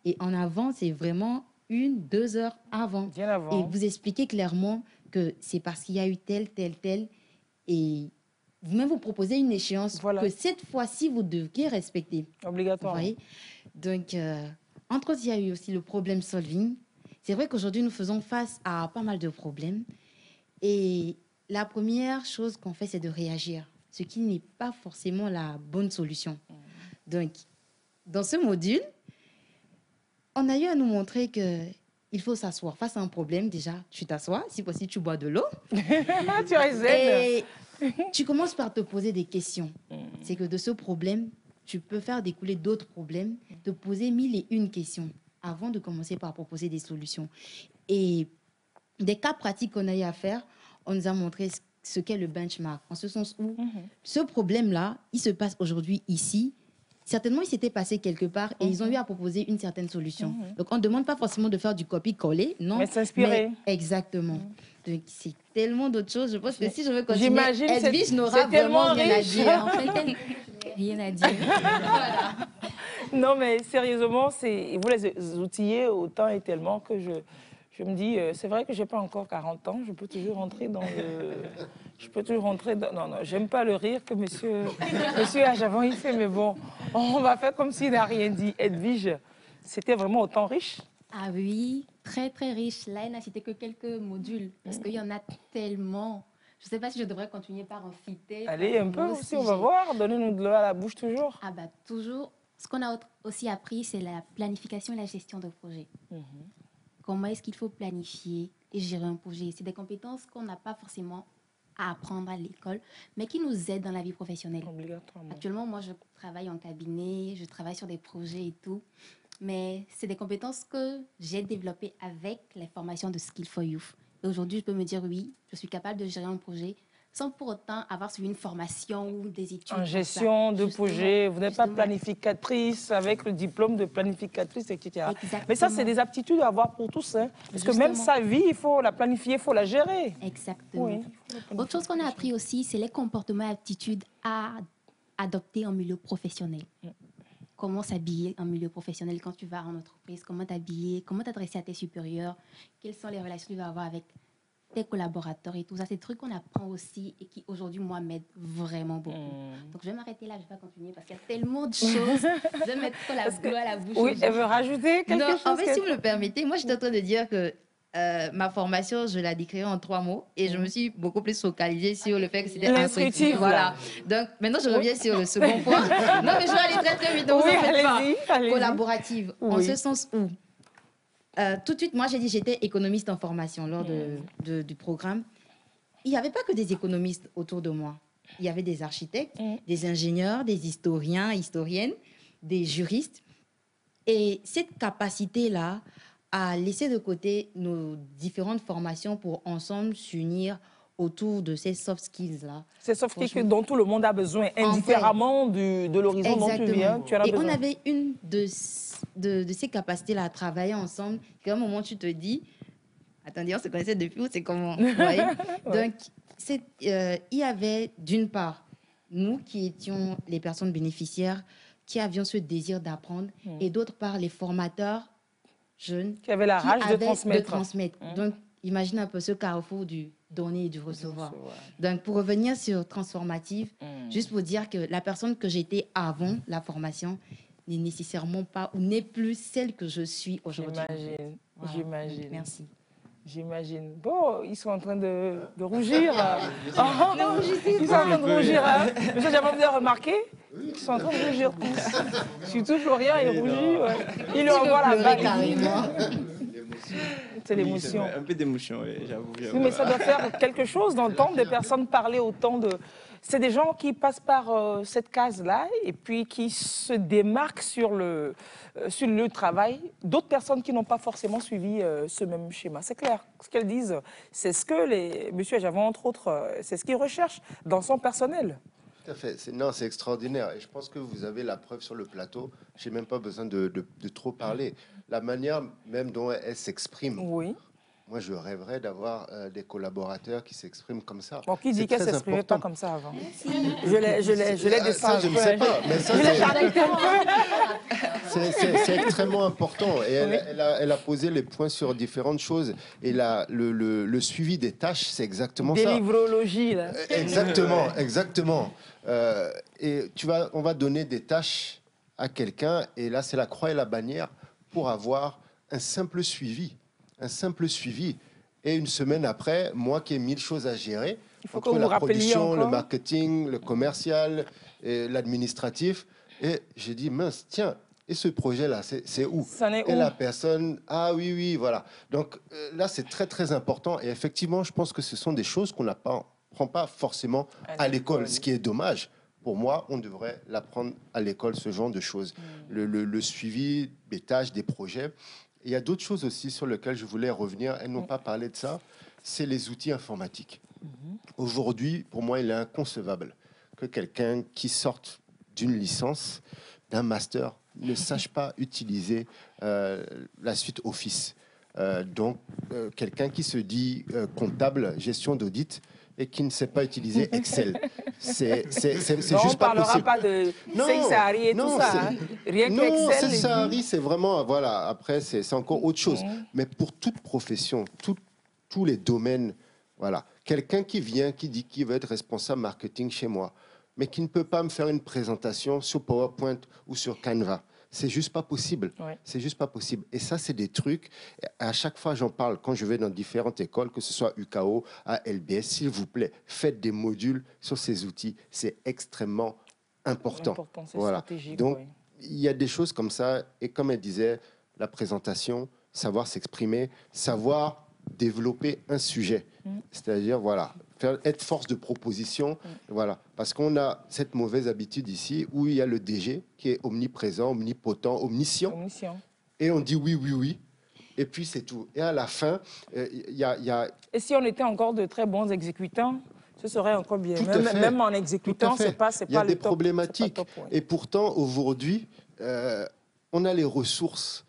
Et en avant, c'est vraiment 1-2 heures avant. Bien avant. Et vous expliquez clairement que c'est parce qu'il y a eu tel. Et vous-même, vous proposez une échéance Voilà. que cette fois-ci, vous devriez respecter. Vous Obligatoire. voyez? Donc, entre autres, il y a eu aussi le problème solving. C'est vrai qu'aujourd'hui, nous faisons face à pas mal de problèmes. Et la première chose qu'on fait, c'est de réagir, ce qui n'est pas forcément la bonne solution. Donc, dans ce module, on a eu à nous montrer qu'il faut s'asseoir face à un problème. Déjà, tu t'assois, si possible, tu bois de l'eau. Tu réserves. Et tu commences par te poser des questions. C'est que de ce problème, tu peux faire découler d'autres problèmes, te poser 1001 questions avant de commencer par proposer des solutions. Et des cas pratiques qu'on a eu à faire, on nous a montré ce qu'est le benchmark, en ce sens où ce problème-là, il se passe aujourd'hui ici. Certainement, il s'était passé quelque part et ils ont eu à proposer une certaine solution. Donc, on ne demande pas forcément de faire du copier-coller, non. Mais s'inspirer. Exactement. Donc, c'est tellement d'autres choses. Je pense que si je veux continuer, J'imagine, Edwige n'aura c'est tellement vraiment rien à riche. dire. En fait, rien à dire. Non, mais sérieusement, vous les outillez autant et tellement que je me dis, c'est vrai que je n'ai pas encore 40 ans, je peux toujours rentrer dans le... Je peux toujours rentrer dans... Non, j'aime pas le rire que monsieur Ajavon, il fait, mais bon, on va faire comme s'il n'a rien dit. Edwige, c'était vraiment autant riche? Ah oui, très très riche. Là, elle n'a cité que quelques modules, parce qu'il y en a tellement. Je ne sais pas si je devrais continuer par en citer. Allez, un peu aussi, on va voir. Donnez-nous de l'eau à la bouche toujours. Ah bah toujours. Ce qu'on a aussi appris, c'est la planification et la gestion de projet. Comment est-ce qu'il faut planifier et gérer un projet? C'est des compétences qu'on n'a pas forcément à apprendre à l'école, mais qui nous aident dans la vie professionnelle. Obligatoirement. Actuellement, moi, je travaille en cabinet, je travaille sur des projets et tout, mais c'est des compétences que j'ai développées avec les formations de Skill for Youth. Et aujourd'hui, je peux me dire oui, je suis capable de gérer un projet sans pour autant avoir suivi une formation ou des études. En pour gestion ça. de Justement, projet, vous n'êtes pas justement. planificatrice avec le diplôme de planificatrice, etc. Exactement. Mais ça, c'est des aptitudes à avoir pour tous. Hein. Parce que même Justement. sa vie, il faut la planifier, il faut la gérer. Exactement. Oui. Autre chose qu'on a appris aussi, c'est les comportements et aptitudes à adopter en milieu professionnel. Comment s'habiller en milieu professionnel quand tu vas en entreprise, comment t'habiller, comment t'adresser à tes supérieurs, quelles sont les relations que tu vas avoir avec tes collaborateurs et tout ça. C'est des trucs qu'on apprend aussi et qui aujourd'hui, moi, m'aident vraiment beaucoup. Donc, je vais m'arrêter là, je ne vais pas continuer parce qu'il y a tellement de choses. Je vais mettre trop l'eau à la bouche. Oui, elle veut rajouter quelque Non, chose. en fait, si vous me le permettez, moi, je suis en train de dire que ma formation, je la décrirai en 3 mots et je me suis beaucoup plus focalisée sur le fait que c'était L'instructif, instructif. Voilà. Donc, maintenant, je reviens sur le second point. Non, mais je vais aller très, très vite. Ne vous Oui, en faites pas. allez-y. Collaborative, en Oui. ce sens où, tout de suite, moi, j'ai dit j'étais économiste en formation lors du programme. Il n'y avait pas que des économistes autour de moi. Il y avait des architectes, des ingénieurs, des historiens, historiennes, des juristes. Et cette capacité-là à laisser de côté nos différentes formations pour ensemble s'unir autour de ces soft skills-là. C'est soft skills Franchement. dont tout le monde a besoin, indifféremment de l'horizon dont tu viens. Tu en as Et besoin. on avait une de ces capacités-là à travailler ensemble. Et à un moment, tu te dis, attendez, on se connaissait depuis où, c'est comment, vous voyez. Donc, il y avait d'une part, nous qui étions les personnes bénéficiaires, qui avions ce désir d'apprendre, et d'autre part, les formateurs jeunes Qui avait la qui rage de avaient transmettre. Donc, imagine un peu ce carrefour du donner et du recevoir. Donc, pour revenir sur transformative, juste pour dire que la personne que j'étais avant la formation n'est nécessairement pas ou n'est plus celle que je suis aujourd'hui. J'imagine, Voilà. j'imagine. Merci. J'imagine. Bon, ils sont en train de rougir. Ils sont en train de rougir. Hein. Monsieur Diamant, vous avez remarqué? Ils sont en train de rougir tous. Surtout Florian, il rougit. Ouais. Il lui envoie la bague. carrément. C'est Oui, l'émotion. un peu d'émotion, oui, j'avoue. Oui, mais ça doit faire quelque chose d'entendre des personnes parler autant de... C'est des gens qui passent par cette case-là et puis qui se démarquent sur le travail d'autres personnes qui n'ont pas forcément suivi ce même schéma. C'est clair, ce qu'elles disent, c'est ce que M. Adjavon, entre autres, c'est ce qu'ils recherchent dans son personnel. Tout à fait. Non, c'est extraordinaire. Et je pense que vous avez la preuve sur le plateau. Je n'ai même pas besoin de trop parler. La manière même dont elle s'exprime. Oui. Moi, je rêverais d'avoir des collaborateurs qui s'expriment comme ça. Bon, qui dit qu'elle ne s'exprimait pas comme ça avant? Je l'ai descendu. Ça, je ne sais pas. Mais ça, c'est extrêmement important. Et elle a posé les points sur différentes choses. Et le suivi des tâches, c'est exactement ça. Délivrologie, là. Exactement, exactement. Et on va donner des tâches à quelqu'un. Et là, c'est la croix et la bannière pour avoir un simple suivi. Un simple suivi. Et une semaine après, moi qui ai 1000 choses à gérer, il faut entre que la vous production, encore. le marketing, le commercial, et l'administratif. Et j'ai dit, mince, tiens, et ce projet-là, c'est où? Et la personne, ah oui, oui, voilà. Donc là, c'est très, très important. Et effectivement, je pense que ce sont des choses qu'on n'apprend pas forcément à l'école, ce qui est dommage. Pour moi, on devrait l'apprendre à l'école, ce genre de choses. Le suivi des tâches, des projets. Il y a d'autres choses aussi sur lesquelles je voulais revenir. Elles n'ont pas parlé de ça. C'est les outils informatiques. Aujourd'hui, pour moi, il est inconcevable que quelqu'un qui sorte d'une licence, d'un master, ne sache pas utiliser la suite Office. Donc, quelqu'un qui se dit comptable, gestion d'audit, et qui ne sait pas utiliser Excel. C'est juste pas possible. On ne parlera pas de Sahari et tout ça. Rien qu'Excel. Non, Sahari, c'est vraiment... Voilà, après, c'est encore autre chose. Mais pour toute profession, tous les domaines, voilà. Quelqu'un qui vient, qui dit qu'il veut être responsable marketing chez moi, mais qui ne peut pas me faire une présentation sur PowerPoint ou sur Canva. C'est juste pas possible. Ouais. C'est juste pas possible. Et ça, c'est des trucs. À chaque fois, j'en parle quand je vais dans différentes écoles, que ce soit UKO, à LBS. S'il vous plaît, faites des modules sur ces outils. C'est extrêmement important. Voilà. Donc, il y a des choses comme ça. Et comme elle disait, la présentation, savoir s'exprimer, savoir développer un sujet. C'est-à-dire, voilà, être force de proposition, voilà. Parce qu'on a cette mauvaise habitude ici où il y a le DG qui est omniprésent, omnipotent, omniscient. Et on dit oui, oui, oui. Et puis c'est tout. Et à la fin, il y a... Et si on était encore de très bons exécutants, ce serait encore bien. Même en exécutant, c'est pas le top. Il y a des problématiques. Et pourtant, aujourd'hui, on a les ressources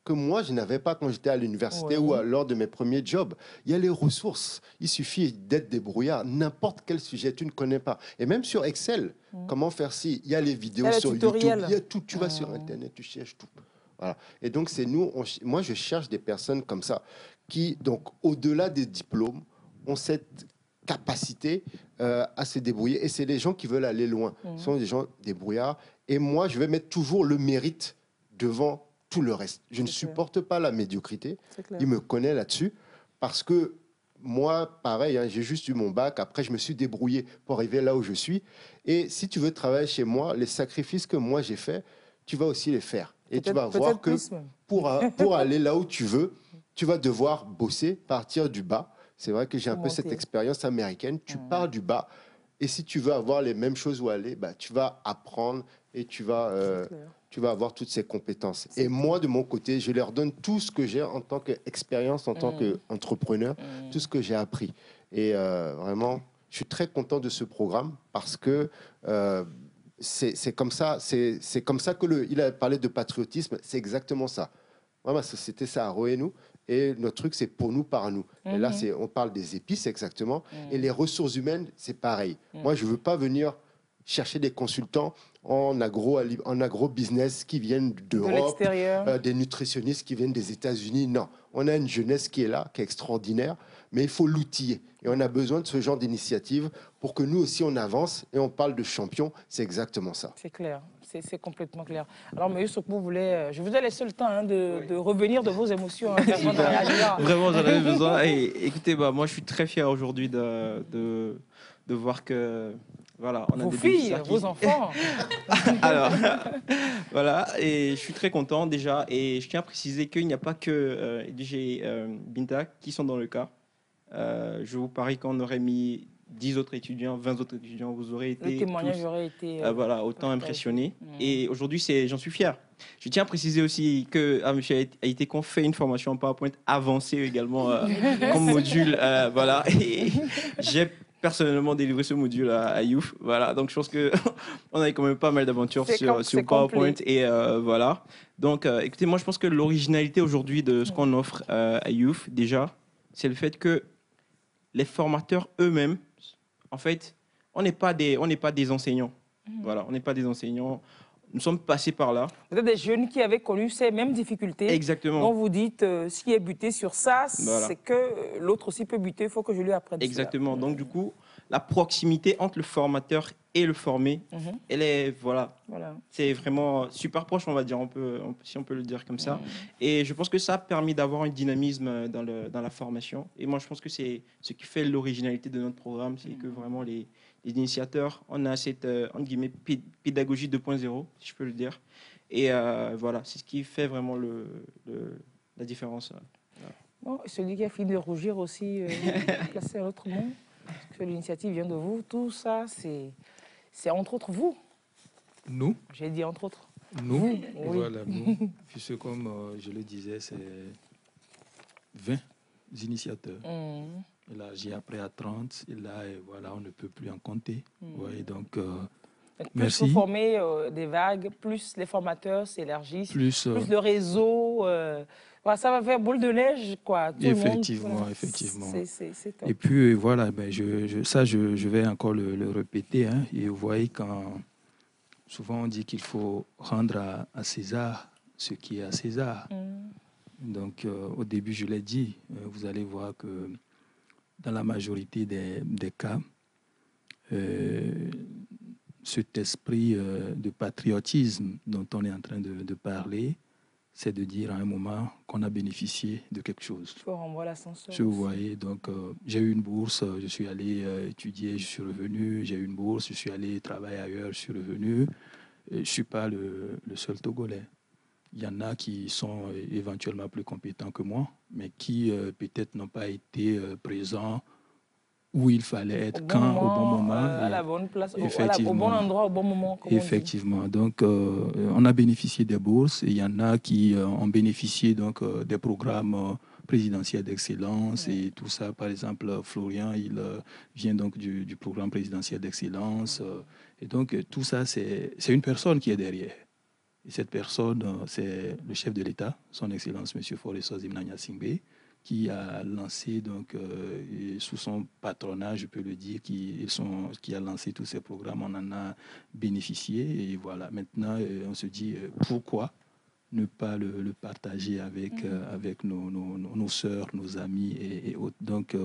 que moi, je n'avais pas quand j'étais à l'université ou lors de mes premiers jobs. Il y a les ressources. Il suffit d'être débrouillard. N'importe quel sujet, tu ne connais pas. Et même sur Excel, comment faire ci? Il y a les vidéos sur YouTube. Il y a tout. Tu vas sur Internet, tu cherches tout. Voilà. Et donc, c'est nous. Moi, je cherche des personnes comme ça qui, donc, au-delà des diplômes, ont cette capacité à se débrouiller. Et c'est des gens qui veulent aller loin. Ce sont des gens débrouillards. Et moi, je vais mettre toujours le mérite devant tout le reste. Je ne supporte pas la médiocrité. Il me connaît là-dessus parce que moi, pareil, hein, j'ai juste eu mon bac. Après, je me suis débrouillé pour arriver là où je suis. Et si tu veux travailler chez moi, les sacrifices que moi j'ai faits, tu vas aussi les faire. Et tu vas voir que pour aller là où tu veux, tu vas devoir bosser, partir du bas. C'est vrai que j'ai un peu cette expérience américaine. Tu pars du bas. Et si tu veux avoir les mêmes choses où aller, bah, tu vas apprendre et tu vas avoir toutes ces compétences. Et moi, de mon côté, je leur donne tout ce que j'ai en tant qu'expérience, en tant qu'entrepreneur, tout ce que j'ai appris. Et vraiment, je suis très content de ce programme parce que c'est comme ça que il a parlé de patriotisme. C'est exactement ça. Moi, ma société, c'est Aro et nous. Et notre truc, c'est pour nous, par nous. Et là, on parle des épices, exactement. Et les ressources humaines, c'est pareil. Moi, je ne veux pas venir chercher des consultants en agro-business qui viennent d'Europe, des nutritionnistes qui viennent des États-Unis. Non, on a une jeunesse qui est là, qui est extraordinaire, mais il faut l'outiller. Et on a besoin de ce genre d'initiative pour que nous aussi, on avance et on parle de champions. C'est exactement ça. C'est clair. C'est complètement clair. Alors, M. Sokpo voulait... Je vous ai laissé le temps de revenir de vos émotions. Vraiment, j'en avais besoin. Et, écoutez, moi, je suis très fier aujourd'hui de voir que... Voilà, on a vos des filles, vos enfants. Alors, voilà, et je suis très content déjà. Et je tiens à préciser qu'il n'y a pas que DJ Binta qui sont dans le cas. Je vous parie qu'on aurait mis 10 autres étudiants, 20 autres étudiants, vous aurez été le témoignage tous, aurait été voilà, autant partagé. impressionnés. Et aujourd'hui, j'en suis fier. Je tiens à préciser aussi que M. Aïté-Kon fait une formation en PowerPoint avancée également comme module. Voilà. Et j'ai personnellement délivré ce module à Youth. Voilà. Donc, je pense qu'on a quand même pas mal d'aventures sur PowerPoint. Et voilà. Donc, écoutez, moi, je pense que l'originalité aujourd'hui de ce qu'on offre à Youth, déjà, c'est le fait que les formateurs eux-mêmes, en fait, on n'est pas des enseignants. Voilà, on n'est pas des enseignants. Nous sommes passés par là. Vous êtes des jeunes qui avaient connu ces mêmes difficultés. Exactement. Donc vous dites, s'il est buté sur ça, Voilà. c'est que l'autre aussi peut buter, il faut que je lui apprenne Exactement. cela. Donc du coup, la proximité entre le formateur et le formé, elle est, voilà. C'est vraiment super proche, on va dire, si on peut le dire comme ça. Et je pense que ça a permis d'avoir un dynamisme dans la formation. Et moi, je pense que c'est ce qui fait l'originalité de notre programme, c'est que vraiment les initiateurs, on a cette, entre guillemets, pédagogie 2.0, si je peux le dire. Et voilà, c'est ce qui fait vraiment la différence. Voilà. Bon, celui qui a fini de rougir aussi, placer un autre mot, parce que l'initiative vient de vous. Tout ça, c'est entre autres vous. Nous. J'ai dit entre autres. Nous, oui. Voilà, nous. Puisque comme je le disais, c'est 20 initiateurs. Élargi après à 30, et là, voilà, on ne peut plus en compter. Ouais, donc, plus merci. vous formez des vagues, plus les formateurs s'élargissent, plus le réseau. Voilà, ça va faire boule de neige, quoi. Tout effectivement, le monde, voilà. Effectivement. C'est top. Et puis, voilà, ben, je vais encore le répéter. Hein, et vous voyez, quand souvent on dit qu'il faut rendre à César ce qui est à César. Donc, au début, je l'ai dit, vous allez voir que dans la majorité des cas, cet esprit de patriotisme dont on est en train de parler, c'est de dire à un moment qu'on a bénéficié de quelque chose. Il faut renvoyer l'ascenseur. Vous voyez, donc j'ai eu une bourse, je suis allé étudier, je suis revenu, j'ai eu une bourse, je suis allé travailler ailleurs, je suis revenu. Je ne suis pas le seul Togolais. Il y en a qui sont éventuellement plus compétents que moi, mais qui peut-être n'ont pas été présents où il fallait être, au bon moment, à la bonne place, effectivement, au bon endroit, au bon moment. Effectivement. Donc, on a bénéficié des bourses et il y en a qui ont bénéficié donc, des programmes présidentiels d'excellence et tout ça. Par exemple, Florian, il vient donc du programme présidentiel d'excellence. Et donc, tout ça, c'est une personne qui est derrière. Et cette personne, c'est le chef de l'État, son Excellence, M. Faure Sozimna Gnassingbé, qui a lancé, donc, sous son patronage, je peux le dire, qui a lancé tous ces programmes. On en a bénéficié. Et voilà, maintenant, on se dit pourquoi ne pas le partager avec nos sœurs, nos amis et autres. Donc,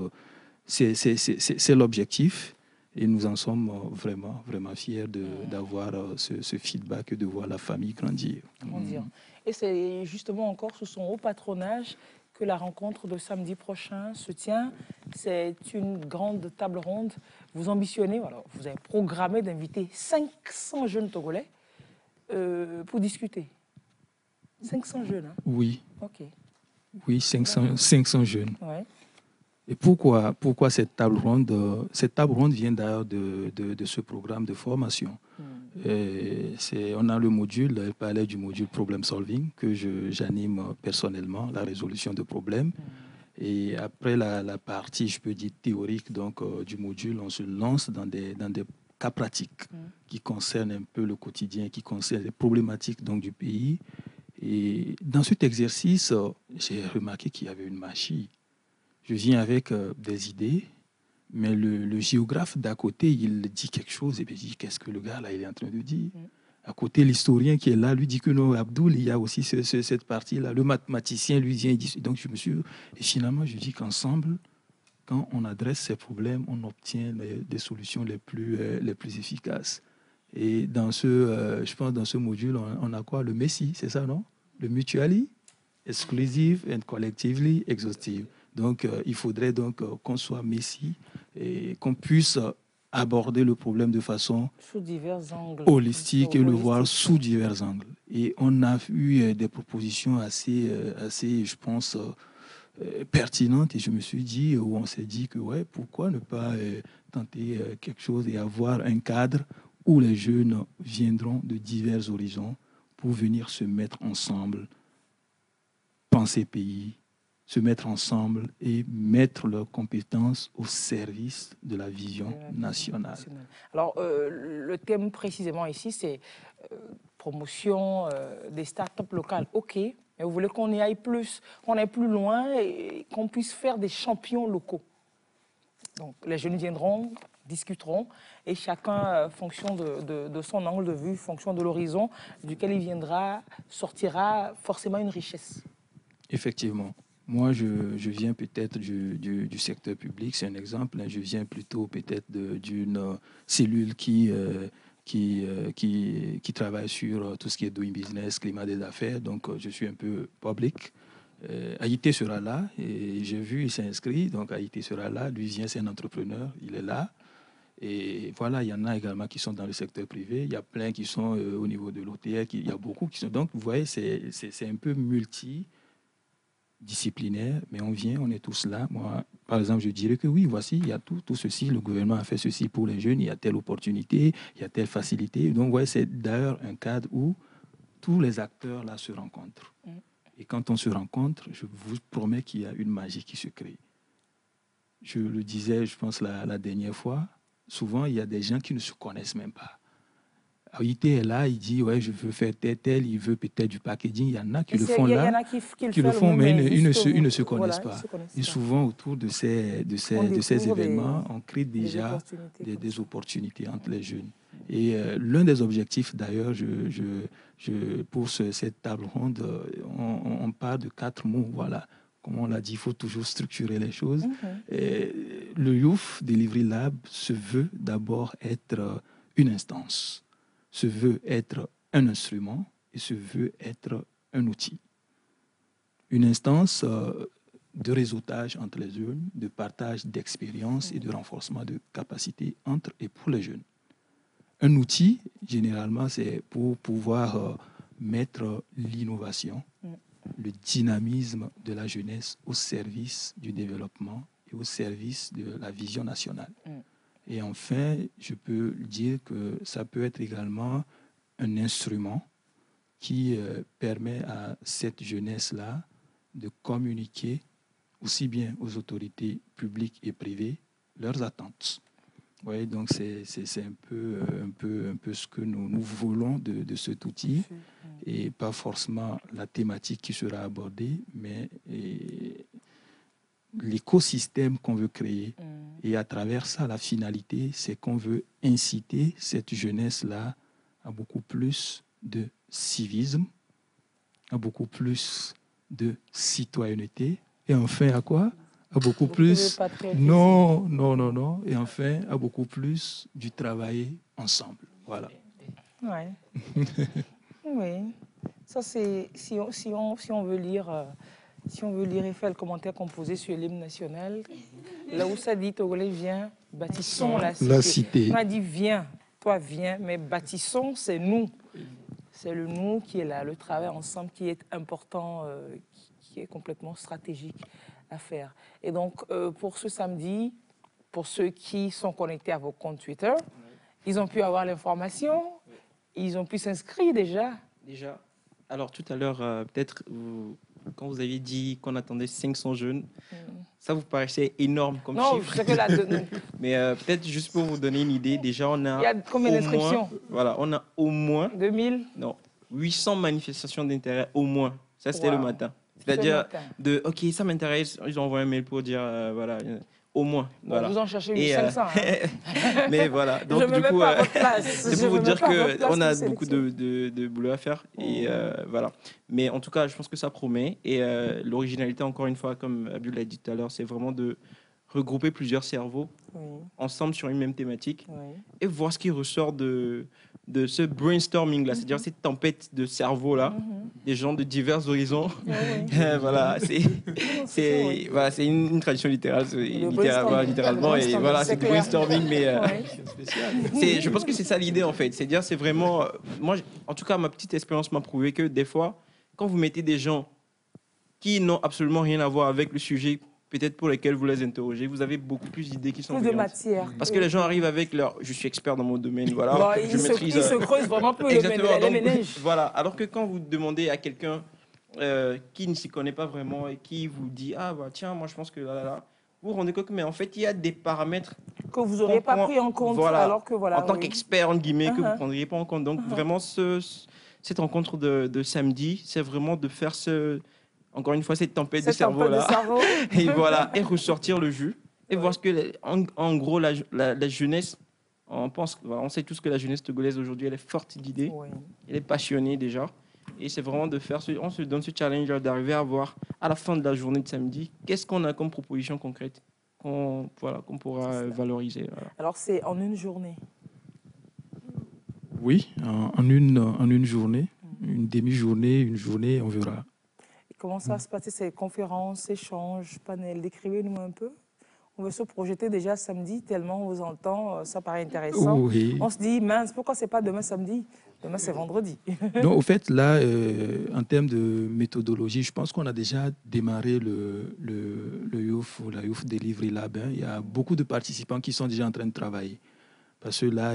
c'est l'objectif. Et nous en sommes vraiment, vraiment fiers d'avoir ce feedback et de voir la famille grandir. Et c'est justement encore sous son haut patronage que la rencontre de samedi prochain se tient. C'est une grande table ronde. Vous ambitionnez, alors vous avez programmé d'inviter 500 jeunes Togolais pour discuter. 500 jeunes, hein? Oui. OK. Oui, 500 jeunes. Ouais. Et pourquoi cette table ronde? Cette table ronde vient d'ailleurs de ce programme de formation. On a le module, elle parlait du module Problem Solving que j'anime personnellement, la résolution de problèmes. Et après la partie, je peux dire, théorique donc, du module, on se lance dans des cas pratiques qui concernent un peu le quotidien, qui concernent les problématiques donc, du pays. Et dans cet exercice, j'ai remarqué qu'il y avait une machine. Je viens avec des idées, mais le géographe d'à côté, il dit quelque chose, et puis je dis, qu'est-ce que le gars là, il est en train de dire? À côté, l'historien qui est là, lui dit que non, Abdoul, il y a aussi cette partie-là. Le mathématicien, lui vient, il dit... Donc, et finalement, je dis qu'ensemble, quand on adresse ces problèmes, on obtient des solutions les plus efficaces. Et je pense dans ce module, on a quoi? Le MESSI, c'est ça, non? Le Mutually, Exclusive and Collectively Exhaustive. Donc, il faudrait donc qu'on soit MESSI et qu'on puisse aborder le problème de façon sous divers angles, holistique et le voir sous divers angles. Et on a eu des propositions assez je pense, pertinente et je me suis dit, ou on s'est dit que ouais, pourquoi ne pas tenter quelque chose et avoir un cadre où les jeunes viendront de divers horizons pour venir se mettre ensemble, penser pays, se mettre ensemble et mettre leurs compétences au service de la vision nationale. Alors, le thème précisément ici, c'est promotion des startups locales. OK, mais vous voulez qu'on y aille plus, qu'on aille plus loin et qu'on puisse faire des champions locaux. Donc, les jeunes viendront, discuteront et chacun, fonction de son angle de vue, fonction de l'horizon duquel il viendra, sortira forcément une richesse. Effectivement. Moi, je viens peut-être du secteur public, c'est un exemple. Je viens plutôt peut-être d'une cellule qui travaille sur tout ce qui est doing business, climat des affaires. Donc, je suis un peu public. Haïté sera là et j'ai vu, il s'est inscrit. Donc, Haïté sera là. Lui vient, c'est un entrepreneur, il est là. Et voilà, il y en a également qui sont dans le secteur privé. Il y a plein qui sont au niveau de l'OTR. Il y a beaucoup qui sont. Donc, vous voyez, c'est un peu multidisciplinaire, mais on vient, on est tous là. Moi, par exemple, je dirais que oui, voici, il y a tout ceci. Le gouvernement a fait ceci pour les jeunes. Il y a telle opportunité, il y a telle facilité. Donc, ouais, c'est d'ailleurs un cadre où tous les acteurs là se rencontrent. Et quand on se rencontre, je vous promets qu'il y a une magie qui se crée. Je le disais, je pense, la dernière fois, souvent, il y a des gens qui ne se connaissent même pas. Haïté est là, il dit, ouais, je veux faire tel, il veut peut-être du packaging. Il y en a qui le font là, qui le font, mais ils ne se connaissent pas. Et souvent, autour de ces événements, on crée déjà des opportunités entre les jeunes. Et l'un des objectifs, d'ailleurs, pour cette table ronde, on parle de 4 mots, voilà. Comme on l'a dit, il faut toujours structurer les choses. Et le Youth Delivery Lab se veut d'abord être une instance, se veut être un instrument et se veut être un outil. Une instance de réseautage entre les jeunes, de partage d'expériences et de renforcement de capacités entre et pour les jeunes. Un outil, généralement, c'est pour pouvoir mettre l'innovation, le dynamisme de la jeunesse au service du développement et au service de la vision nationale. Et enfin, je peux dire que ça peut être également un instrument qui permet à cette jeunesse-là de communiquer aussi bien aux autorités publiques et privées leurs attentes. Oui, donc c'est un peu ce que nous voulons de cet outil, et pas forcément la thématique qui sera abordée, mais l'écosystème qu'on veut créer. Et à travers ça, la finalité, c'est qu'on veut inciter cette jeunesse-là à beaucoup plus de civisme, à beaucoup plus de citoyenneté, et enfin à quoi ? À beaucoup plus, non, et enfin à beaucoup plus du travail ensemble. Voilà. Ouais. Oui. Ça c'est si on veut lire et faire le commentaire composé sur l'hymne national, là où ça dit Togolais viens, bâtissons la cité. On a dit viens, toi viens, mais bâtissons, c'est nous. C'est le nous qui est là, le travail ensemble qui est important, qui est complètement stratégique à faire. Et donc, pour ce samedi, pour ceux qui sont connectés à vos comptes Twitter, ils ont pu avoir l'information, ils ont pu s'inscrire déjà. Alors, tout à l'heure, peut-être, quand vous aviez dit qu'on attendait 500 jeunes, ça vous paraissait énorme comme chiffre. Non, c'est que là... Mais peut-être juste pour vous donner une idée, déjà, on a... Il y a combien d'inscriptions? Voilà, on a au moins... 2000? Non, 800 manifestations d'intérêt, au moins. Ça, c'était le matin. C'est-à-dire, OK, ça m'intéresse, ils ont envoyé un mail pour dire, voilà, au moins. Voilà. Vous en cherchez 1500. Mais voilà, donc du coup, c'est pour vous dire qu'on a beaucoup de boulot à faire. Et voilà. Mais en tout cas, je pense que ça promet. Et l'originalité, encore une fois, comme Abdul l'a dit tout à l'heure, c'est vraiment de regrouper plusieurs cerveaux ensemble sur une même thématique et voir ce qui ressort de ce brainstorming-là, c'est-à-dire cette tempête de cerveau-là, des gens de divers horizons. Voilà, c'est une tradition littérale, littéralement, et voilà, c'est du brainstorming, mais je pense que c'est ça l'idée, en fait. C'est-à-dire, c'est vraiment... moi, en tout cas, ma petite expérience m'a prouvé que des fois, quand vous mettez des gens qui n'ont absolument rien à voir avec le sujet peut-être pour lesquels vous les interrogez. Vous avez beaucoup plus d'idées qui sont Plus de brillantes. matière. Parce que les gens arrivent avec leur « je suis expert dans mon domaine », voilà, Bon, je ils se creusent vraiment peu Exactement, les donc, ménages. voilà. Alors que quand vous demandez à quelqu'un qui ne s'y connaît pas vraiment et qui vous dit « ah bah tiens, moi je pense que là, vous vous rendez compte que mais en fait il y a des paramètres Que vous n'auriez pas pris en compte, voilà, alors que voilà. en tant qu'expert entre guillemets que vous ne Uh-huh. prendriez pas en compte. Donc vraiment cette rencontre de samedi, c'est vraiment de faire encore une fois cette tempête de cerveau là et voilà, et ressortir le jus et voir ce que en gros la jeunesse, on sait tous que la jeunesse togolaise aujourd'hui elle est forte d'idées, elle est passionnée déjà. Et c'est vraiment on se donne ce challenge d'arriver à voir à la fin de la journée de samedi, qu'est-ce qu'on a comme proposition concrète qu'on pourra valoriser. Voilà. Alors c'est en une journée. Oui, en une journée, une demi-journée, une journée, on verra. Et comment ça va se passer, ces conférences, échanges, panels? Décrivez-nous un peu. On veut se projeter déjà samedi, tellement on vous entend, ça paraît intéressant. Oui. On se dit, mince, pourquoi c'est pas demain samedi? Demain, c'est vendredi. Non, au fait, là, en termes de méthodologie, je pense qu'on a déjà démarré le Youth ou la Youth Delivery Lab. Il y a beaucoup de participants qui sont déjà en train de travailler. Parce que là,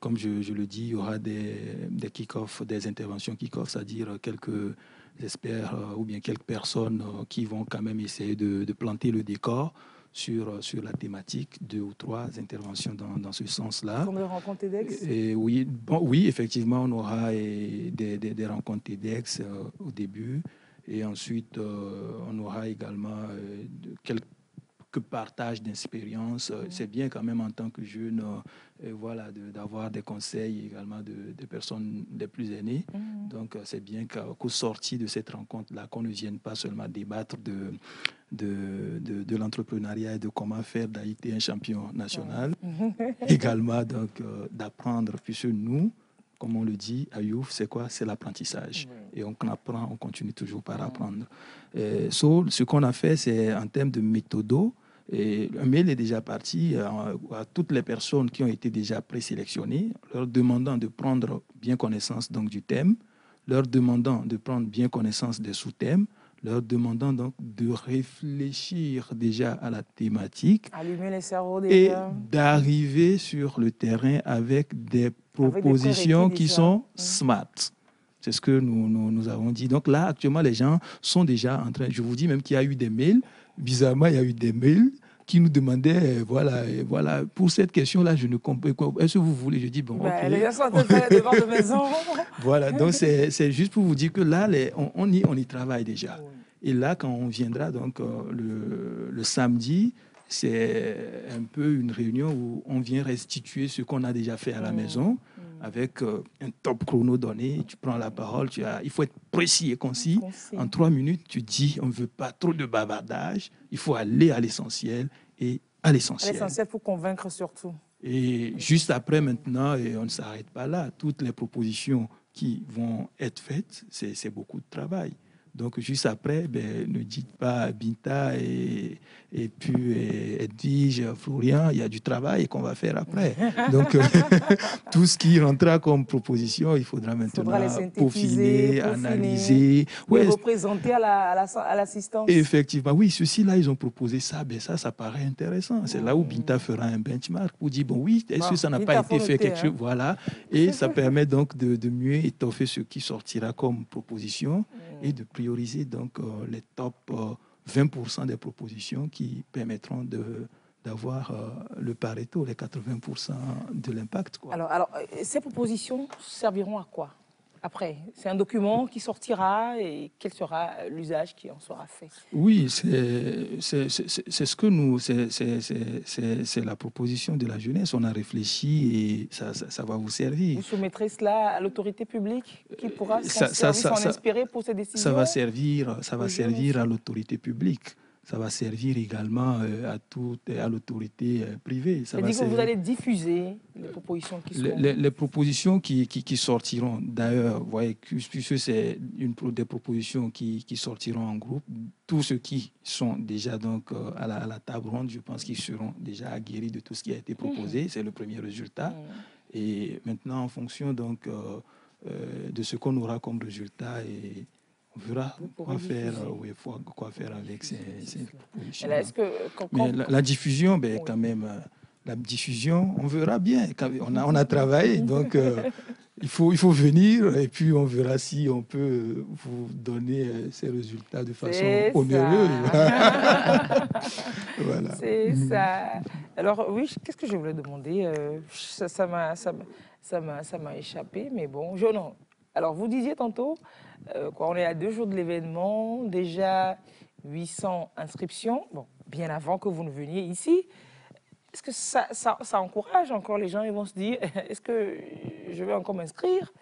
comme je le dis, il y aura des kick-offs, des interventions kick-off, c'est-à-dire quelques experts ou bien quelques personnes qui vont quand même essayer de planter le décor sur la thématique, 2 ou 3 interventions dans ce sens-là. Comme les rencontres TEDx. Oui, effectivement, on aura des rencontres TEDx au début et ensuite on aura également quelques partages d'expérience. C'est bien quand même en tant que jeune voilà, d'avoir des conseils également de personnes les plus aînées. Donc c'est bien qu'au sorti de cette rencontre-là, qu'on ne vienne pas seulement débattre de l'entrepreneuriat et de comment faire d'Haïti un champion national. Également donc d'apprendre, puisque nous, comme on le dit à Youth, c'est quoi? C'est l'apprentissage. Et on apprend, on continue toujours par apprendre. Ce qu'on a fait, c'est en termes de méthodo. Et un mail est déjà parti à toutes les personnes qui ont été déjà présélectionnées, leur demandant de prendre bien connaissance donc, du thème, leur demandant de prendre bien connaissance des sous-thèmes, leur demandant donc de réfléchir déjà à la thématique. Allumer les cerveaux déjà. Et d'arriver sur le terrain avec des propositions qui sont smart. C'est ce que nous avons dit. Donc là, actuellement, les gens sont déjà en train... Je vous dis même qu'il y a eu des mails. Bizarrement, il y a eu des mails qui nous demandaient, voilà, pour cette question-là, je ne comprends pas. Est-ce que vous voulez? Je dis, bon, ok. Les gens sont en train de faire des devoirs de maison. Voilà, donc c'est juste pour vous dire que là, on y travaille déjà. Et là, quand on viendra donc le samedi, c'est un peu une réunion où on vient restituer ce qu'on a déjà fait à la maison avec un top chrono donné. Tu prends la parole, il faut être précis et concis. En 3 minutes, tu dis, on ne veut pas trop de bavardage. Il faut aller à l'essentiel et à l'essentiel. L'essentiel pour convaincre surtout. Et juste après, maintenant, et on ne s'arrête pas là, toutes les propositions qui vont être faites, c'est beaucoup de travail. Donc, juste après, ne dites pas Binta et puis Edwige, Florian, il y a du travail qu'on va faire après. Donc, tout ce qui rentrera comme proposition, il faudra maintenant peaufiner, analyser. Et représenter à l'assistance. Effectivement, oui, ceux-ci-là, ils ont proposé ça. Ça paraît intéressant. C'est là où Binta fera un benchmark pour dire, bon, oui, est-ce que ça n'a pas été fait quelque chose? Voilà. Et ça permet donc de mieux étoffer ce qui sortira comme proposition et de prioriser donc les top 20% des propositions qui permettront d'avoir le Pareto, les 80% de l'impact. Alors, ces propositions serviront à quoi après? C'est un document qui sortira et quel sera l'usage qui en sera fait? Oui, c'est ce que nous... C'est la proposition de la jeunesse. On a réfléchi et ça va vous servir. Vous soumettrez cela à l'autorité publique qui pourra s'en inspirer pour ces décisions? Ça va servir à l'autorité publique. Ça va servir également à l'autorité privée. C'est-à-dire que vous allez diffuser les propositions qui seront... Les propositions qui sortiront, d'ailleurs, vous voyez, puisque c'est des propositions qui sortiront en groupe, tous ceux qui sont déjà donc, à la table ronde, je pense qu'ils seront déjà aguerris de tout ce qui a été proposé. C'est le premier résultat. Et maintenant, en fonction donc, de ce qu'on aura comme résultat, on verra quoi faire, quoi faire avec ces propositions. Est-ce que, Mais la diffusion, ben, Oui. quand même, la diffusion, on verra bien. On a travaillé, donc il faut venir et puis on verra si on peut vous donner ces résultats de façon C'est onéreuse. ça. Voilà. C'est ça. Alors oui, qu'est-ce que je voulais demander? Ça m'a échappé, mais bon, non. Alors vous disiez tantôt, on est à 2 jours de l'événement, déjà 800 inscriptions, bon, bien avant que vous ne veniez ici. Est-ce que ça encourage encore les gens? Ils vont se dire, est-ce que je vais encore m'inscrire?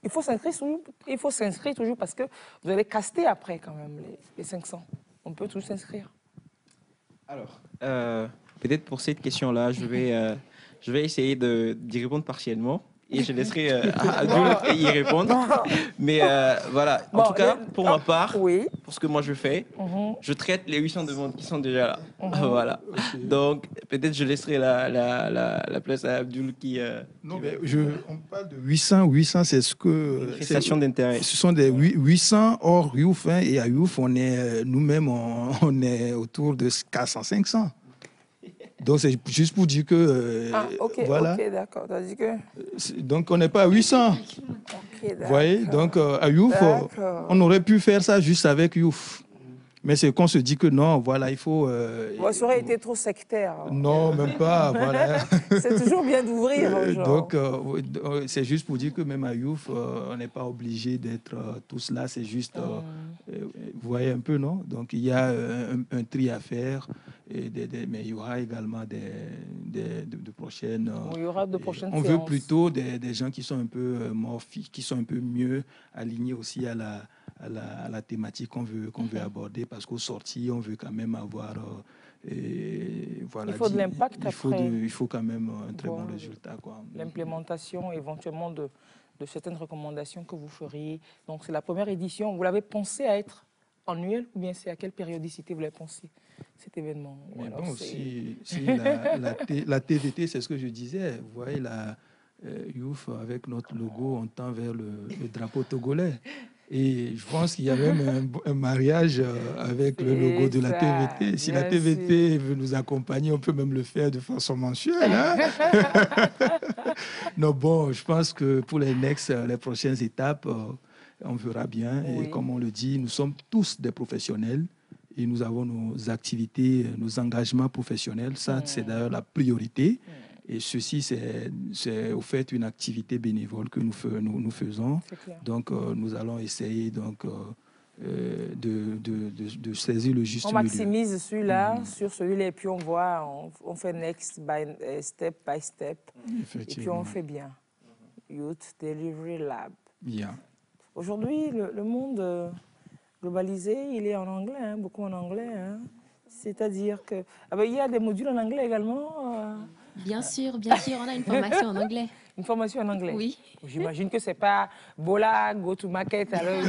Il faut s'inscrire toujours parce que vous allez caster après quand même les 500. On peut tous s'inscrire. Alors, peut-être pour cette question-là, je vais essayer d'y répondre partiellement et je laisserai à Abdul y répondre. Mais voilà, en tout cas, pour ma part, oui. pour ce que moi je fais, je traite les 800 demandes qui sont déjà là. Voilà. Okay. Donc, peut-être je laisserai la place à Abdul qui... Non, mais on parle de 800. 800, c'est ce que... Manifestation d'intérêt. Ce sont des 800 hors Youf. Hein, et à Youf, nous-mêmes, on est autour de 400, 500. Donc, c'est juste pour dire que... voilà. Ok, d'accord. T'as dit que... Donc, on n'est pas à 800. Okay, vous voyez? Donc, à Youf, on aurait pu faire ça juste avec Youf. Mais c'est qu'on se dit que non, voilà, il faut... ça aurait été trop sectaire. Non, même pas, voilà. C'est toujours bien d'ouvrir. Donc, c'est juste pour dire que même à Youf, on n'est pas obligé d'être tous là. C'est juste, vous voyez un peu, non? Donc, il y a un tri à faire. Mais il y aura également de prochaines... il y aura de prochaines on séances. veut plutôt des gens qui sont un peu qui sont un peu mieux alignés aussi à la thématique qu'on veut aborder, parce qu'au sorti, on veut quand même avoir... voilà, il faut de l'impact après. Il faut quand même un très bon résultat. L'implémentation éventuellement de certaines recommandations que vous feriez. Donc c'est la première édition. Vous l'avez pensé à être annuel ou bien c'est à quelle périodicité vous l'avez pensé, cet événement? Mais bon, si la TVT, c'est ce que je disais. Vous voyez, la Youf, avec notre logo, on tend vers le drapeau togolais. Et je pense qu'il y a même un mariage avec le logo de la TVT. Si la TVT veut nous accompagner, on peut même le faire de façon mensuelle. Hein? Non, bon, je pense que pour les prochaines étapes, on verra bien. Oui. Et comme on le dit, nous sommes tous des professionnels et nous avons nos activités, nos engagements professionnels. Ça, c'est d'ailleurs la priorité. Et ceci, c'est au fait une activité bénévole que nous faisons. Donc, nous allons essayer de saisir le juste milieu. On maximise celui-là sur celui-là et puis on voit, on fait step by step. Et puis on fait bien. Youth Delivery Lab. Yeah. Aujourd'hui, le monde globalisé, il est en anglais, hein, beaucoup en anglais. Hein. C'est-à-dire que... il y a des modules en anglais également Bien sûr, on a une formation en anglais. Une formation en anglais? Oui. J'imagine que ce n'est pas Bola, go to market, alors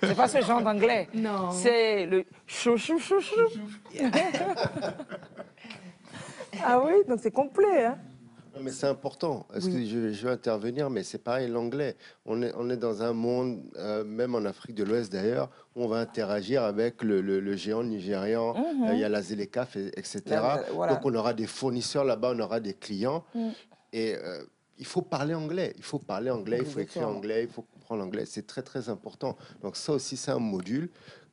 c'est pas ce genre d'anglais. Non. C'est le chou chou chou chou. Ah oui, donc c'est complet, hein? Mais c'est important. Est-ce que je vais intervenir, mais c'est pareil, l'anglais. On est dans un monde, même en Afrique de l'Ouest d'ailleurs, où on va interagir avec le géant nigérian. Il y a la Zelekaf, etc. Voilà. Donc on aura des fournisseurs là-bas, on aura des clients. Et il faut parler anglais. Il faut parler anglais, il faut écrire anglais, il faut comprendre l'anglais. C'est très, très important. Donc ça aussi, c'est un module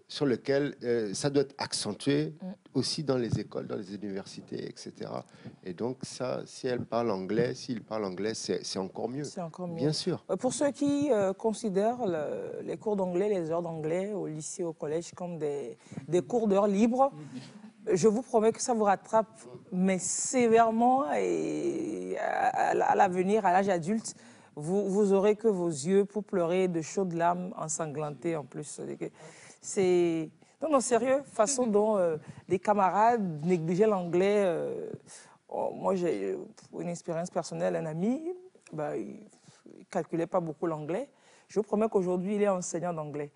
sur lequel ça doit être accentué aussi dans les écoles, dans les universités, etc. Et donc ça, si elle parle anglais, s'il parle anglais, c'est encore mieux. C'est encore mieux. Bien sûr. Pour ceux qui considèrent les cours d'anglais, les heures d'anglais au lycée, au collège comme des cours d'heures libres, je vous promets que ça vous rattrape, mais sévèrement, et à l'avenir, à l'âge adulte, vous aurez que vos yeux pour pleurer de chaudes larmes ensanglantées en plus. C'est... Non, sérieux, façon dont les camarades négligeaient l'anglais. Moi, j'ai une expérience personnelle, un ami, il ne calculait pas beaucoup l'anglais. Je vous promets qu'aujourd'hui, il est enseignant d'anglais.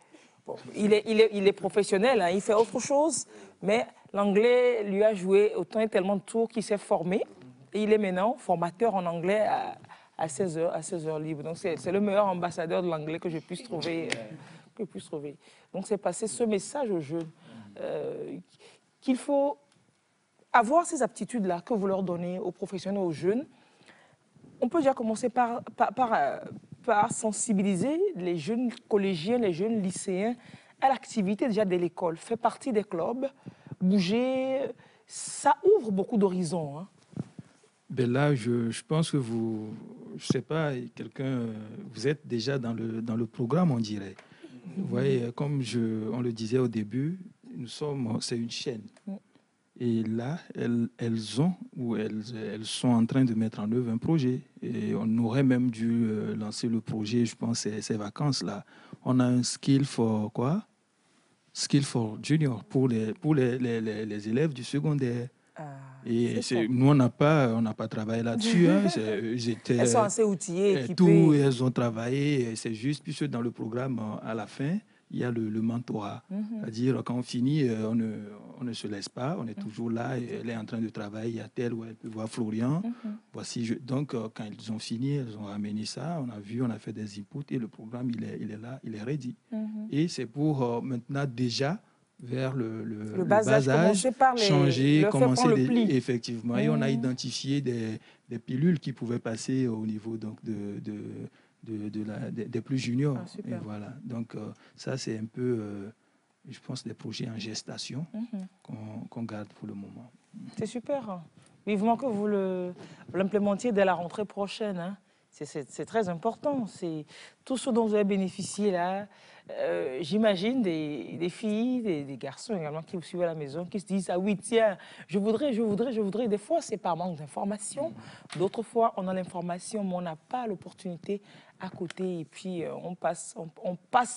Bon, il est professionnel, hein, il fait autre chose, mais l'anglais lui a joué autant et tellement de tours qu'il s'est formé. Et il est maintenant formateur en anglais à 16 heures libres. Donc, c'est le meilleur ambassadeur de l'anglais que je puisse trouver qu'ils puissent trouver. Donc, c'est passer ce message aux jeunes qu'il faut avoir ces aptitudes-là que vous leur donnez aux professionnels, aux jeunes. On peut déjà commencer par sensibiliser les jeunes collégiens, les jeunes lycéens à l'activité déjà de l'école. Faire partie des clubs, bouger, ça ouvre beaucoup d'horizons. Hein. Ben là, je pense que vous, je sais pas, vous êtes déjà dans le programme, on dirait. Vous voyez, comme on le disait au début, c'est une chaîne. Et là, elles sont en train de mettre en œuvre un projet. Et on aurait même dû lancer le projet, je pense, ces vacances-là. On a un Skill for quoi? Skill for Junior pour les élèves du secondaire. Et nous, on n'a pas travaillé là-dessus. Hein. Elles sont assez outillées, équipées. Elles ont travaillé. C'est juste, puisque dans le programme, à la fin, il y a le mentorat. C'est-à-dire, quand on finit, on ne se laisse pas. On est toujours là. Elle est en train de travailler. Il y a tel ou elle peut voir Florian. Donc, quand ils ont fini, elles ont ramené ça. On a vu, on a fait des inputs et le programme, il est là, il est ready. Et c'est pour maintenant déjà vers le bas âge, changer, commencer effectivement. Et on a identifié des pilules qui pouvaient passer au niveau donc, des plus juniors. Et voilà. Donc ça, c'est un peu, je pense, des projets en gestation qu'on garde pour le moment. C'est super. Vivement que vous l'implémentiez dès la rentrée prochaine. Hein. C'est très important. C'est tout ce dont vous avez bénéficié là. J'imagine des filles, des garçons également qui vous suivent à la maison, qui se disent « Ah oui, tiens, je voudrais. » Des fois, c'est par manque d'information. D'autres fois, on a l'information, mais on n'a pas l'opportunité à côté. Et puis, on passe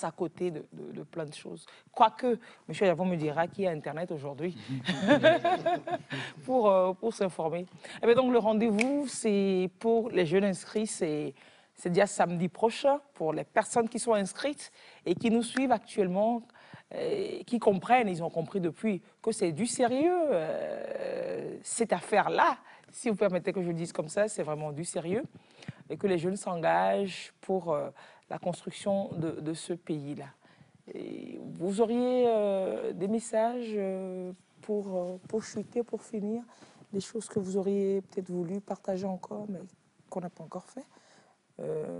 à côté de plein de choses. Quoique, M. Yavon me dira qu'il y a Internet aujourd'hui pour s'informer. Et bien donc, le rendez-vous, c'est pour les jeunes inscrits, c'est déjà samedi prochain pour les personnes qui sont inscrites et qui nous suivent actuellement, qui comprennent, ils ont compris depuis que c'est du sérieux. Cette affaire-là, si vous permettez que je dise comme ça, c'est vraiment du sérieux et que les jeunes s'engagent pour la construction de ce pays-là. Vous auriez des messages pour chuter, pour finir, des choses que vous auriez peut-être voulu partager encore, mais qu'on n'a pas encore fait.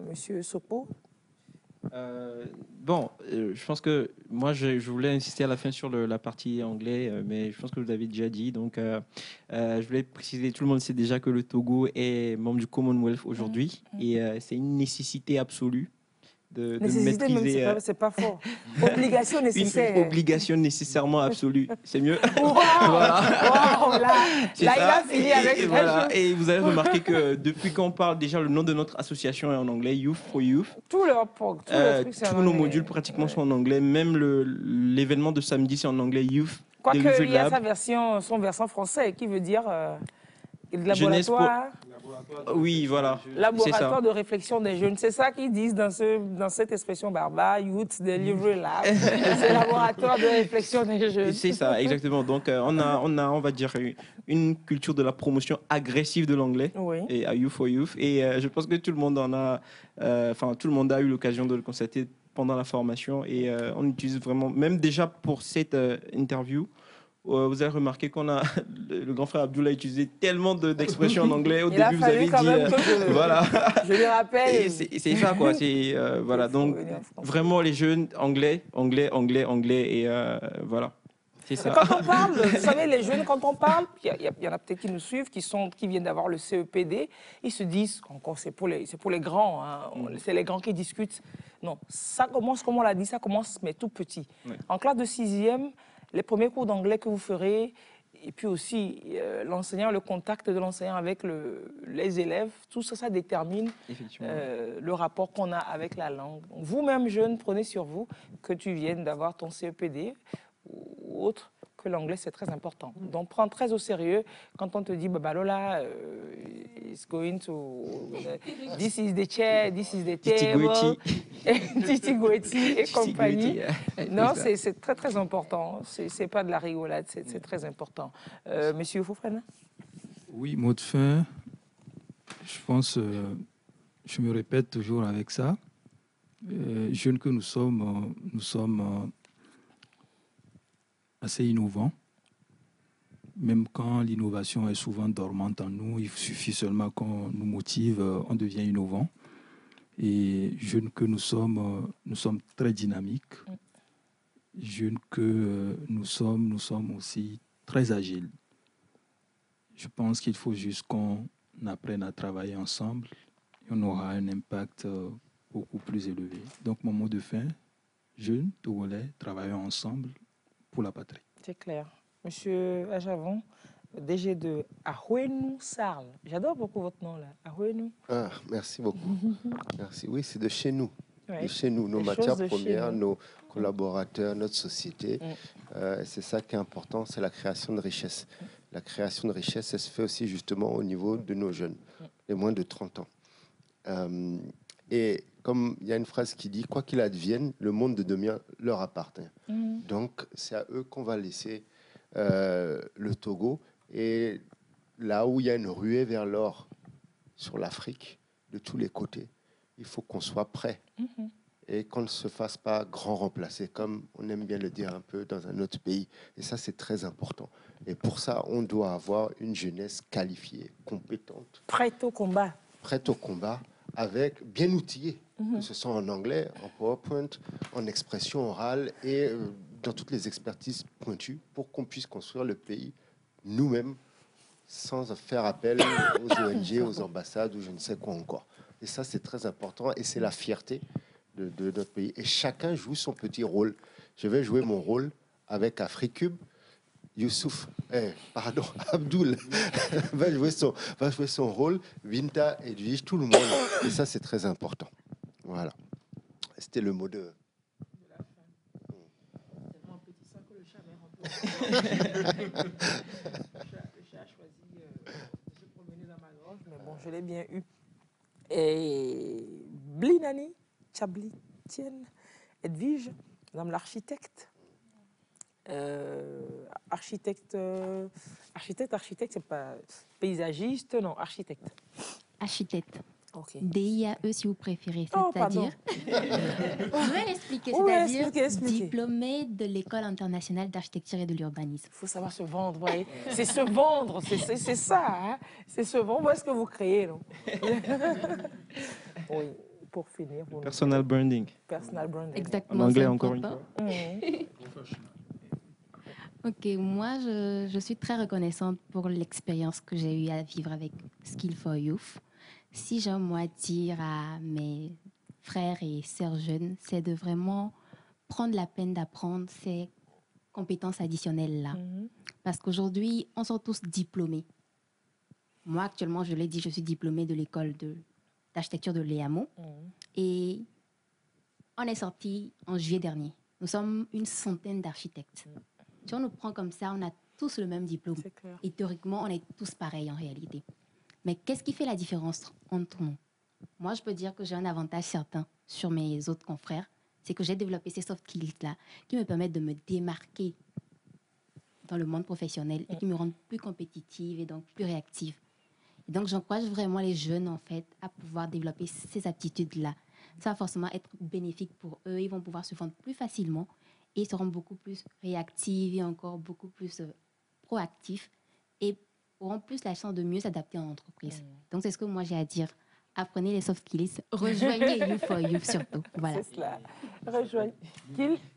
Monsieur Sopo. Je pense que moi, je voulais insister à la fin sur la partie anglais, mais je pense que vous l'avez déjà dit. Donc, je voulais préciser, tout le monde sait déjà que le Togo est membre du Commonwealth aujourd'hui et c'est une nécessité absolue de maîtriser. C'est pas fort. Obligation nécessaire. Une obligation nécessairement absolue. C'est mieux. Wow, voilà. Là, il a fini avec voilà. Et vous avez remarqué que depuis qu'on parle, déjà le nom de notre association est en anglais, Youth for Youth. Tous nos modules pratiquement sont en anglais. Même l'événement de samedi, c'est en anglais, Youth. Quoique, il y a son versant français qui veut dire laboratoire. Oui, voilà. Laboratoire de réflexion des jeunes. C'est ça qu'ils disent dans cette expression barbare, Youth Delivery Lab. C'est laboratoire de réflexion des jeunes. C'est ça, exactement. Donc, on va dire, une culture de la promotion agressive de l'anglais et à Youth for Youth. Et je pense que tout le monde tout le monde a eu l'occasion de le constater pendant la formation. Et on utilise vraiment, même déjà pour cette interview, vous avez remarqué le grand frère Abdoul a utilisé tellement d'expressions en anglais. Au début, vous avez dit, voilà. Je le rappelle. C'est ça, quoi. Voilà. Donc, vraiment, les jeunes, anglais, et voilà. C'est ça. Quand on parle, vous savez, les jeunes, quand on parle, il y en a peut-être qui nous suivent, qui viennent d'avoir le CEPD, ils se disent, encore, c'est pour les grands, hein, c'est les grands qui discutent. Non, ça commence, comme on l'a dit, ça commence, mais tout petit. Oui. En classe de 6e, les premiers cours d'anglais que vous ferez, et puis aussi l'enseignant, le contact de l'enseignant avec les élèves, tout ça, ça détermine le rapport qu'on a avec la langue. Vous-même, jeunes, prenez sur vous que tu viennes d'avoir ton CEPD ou autre, que l'anglais, c'est très important. Donc, prends très au sérieux quand on te dit, Babalola, is going to, this is the chair, this is the table, Titi Goeti et compagnie. Non, c'est très, très important. C'est pas de la rigolade, c'est très important. Monsieur Fofana? Oui, mot de fin, je pense, je me répète toujours avec ça. jeunes que nous sommes assez innovants. Même quand l'innovation est souvent dormante en nous, il suffit seulement qu'on nous motive, on devient innovant. Et jeunes que nous sommes très dynamiques. Jeunes que nous sommes aussi très agiles. Je pense qu'il faut juste qu'on apprenne à travailler ensemble et on aura un impact beaucoup plus élevé. Donc, mon mot de fin, jeunes, Togolais, travaillons ensemble pour la patrie. C'est clair. Monsieur Ajavon, DG de Ahouenou Sarl. J'adore beaucoup votre nom là, Ahouenou. Ah, merci beaucoup. Merci. Oui, c'est de chez nous. Ouais. De chez nous, nos Des matières choses de chez premières, nous. nos collaborateurs, notre société. C'est ça qui est important, c'est la création de richesse. La création de richesse, elle se fait aussi justement au niveau de nos jeunes, les moins de 30 ans. Et comme il y a une phrase qui dit, quoi qu'il advienne, le monde de demain leur appartient. Donc, c'est à eux qu'on va laisser le Togo. Et là où il y a une ruée vers l'or sur l'Afrique, de tous les côtés, il faut qu'on soit prêt. Et qu'on ne se fasse pas grand remplacer, comme on aime bien le dire un peu dans un autre pays. Et ça, c'est très important. Et pour ça, on doit avoir une jeunesse qualifiée, compétente. Prête au combat. Prête au combat, avec bien outillée, que ce soit en anglais, en PowerPoint, en expression orale et dans toutes les expertises pointues pour qu'on puisse construire le pays nous-mêmes sans faire appel aux ONG, aux ambassades ou je ne sais quoi encore. Et ça, c'est très important et c'est la fierté de notre pays. Et chacun joue son petit rôle. Je vais jouer mon rôle avec Africube. Youssouf, Abdoul va jouer son rôle. Binta, Edwige, tout le monde. Et ça, c'est très important. Voilà. C'était le mot de... C'est vraiment petit ça que le chat est un peu... Le chat a choisi de se promener dans ma gorge, mais bon, je l'ai bien eu. Et Blinani, Chabli, Tienne, Edwige, madame l'architecte. Architecte, c'est pas paysagiste, non, architecte. Architecte. Ok. DIAE si vous préférez, Oh, c'est-à-dire... Je vais l'expliquer, c'est-à-dire diplômé de l'École internationale d'architecture et de l'urbanisme. Il faut savoir se vendre, voyez. C'est se vendre, c'est ça. Hein? C'est se vendre. Voilà ce que vous créez, non? Oui, pour finir. Personal branding. Personal branding. Exactement. En anglais, encore une fois. Ok, moi, je suis très reconnaissante pour l'expérience que j'ai eu à vivre avec Skill for Youth. Si j'ai un mot à dire à mes frères et sœurs jeunes, c'est de vraiment prendre la peine d'apprendre ces compétences additionnelles-là. Parce qu'aujourd'hui, on sort tous diplômés. Moi, actuellement, je l'ai dit, je suis diplômée de l'école d'architecture de l'EAMO. Et on est sorti en juillet dernier. Nous sommes une centaine d'architectes. Si on nous prend comme ça, on a tous le même diplôme. Et théoriquement, on est tous pareils en réalité. Mais qu'est-ce qui fait la différence entre nous? Moi, je peux dire que j'ai un avantage certain sur mes autres confrères. C'est que j'ai développé ces soft skills-là qui me permettent de me démarquer dans le monde professionnel et qui me rendent plus compétitive et donc plus réactive. Et donc, j'encourage vraiment les jeunes, en fait, à pouvoir développer ces aptitudes-là. Ça va forcément être bénéfique pour eux. Ils vont pouvoir se vendre plus facilement et ils seront beaucoup plus réactifs et encore beaucoup plus proactifs et auront plus la chance de mieux s'adapter en entreprise. Donc, c'est ce que moi j'ai à dire. Apprenez les soft skills. Rejoignez Youth for Youth surtout. Voilà. C'est cela. Rejoignez.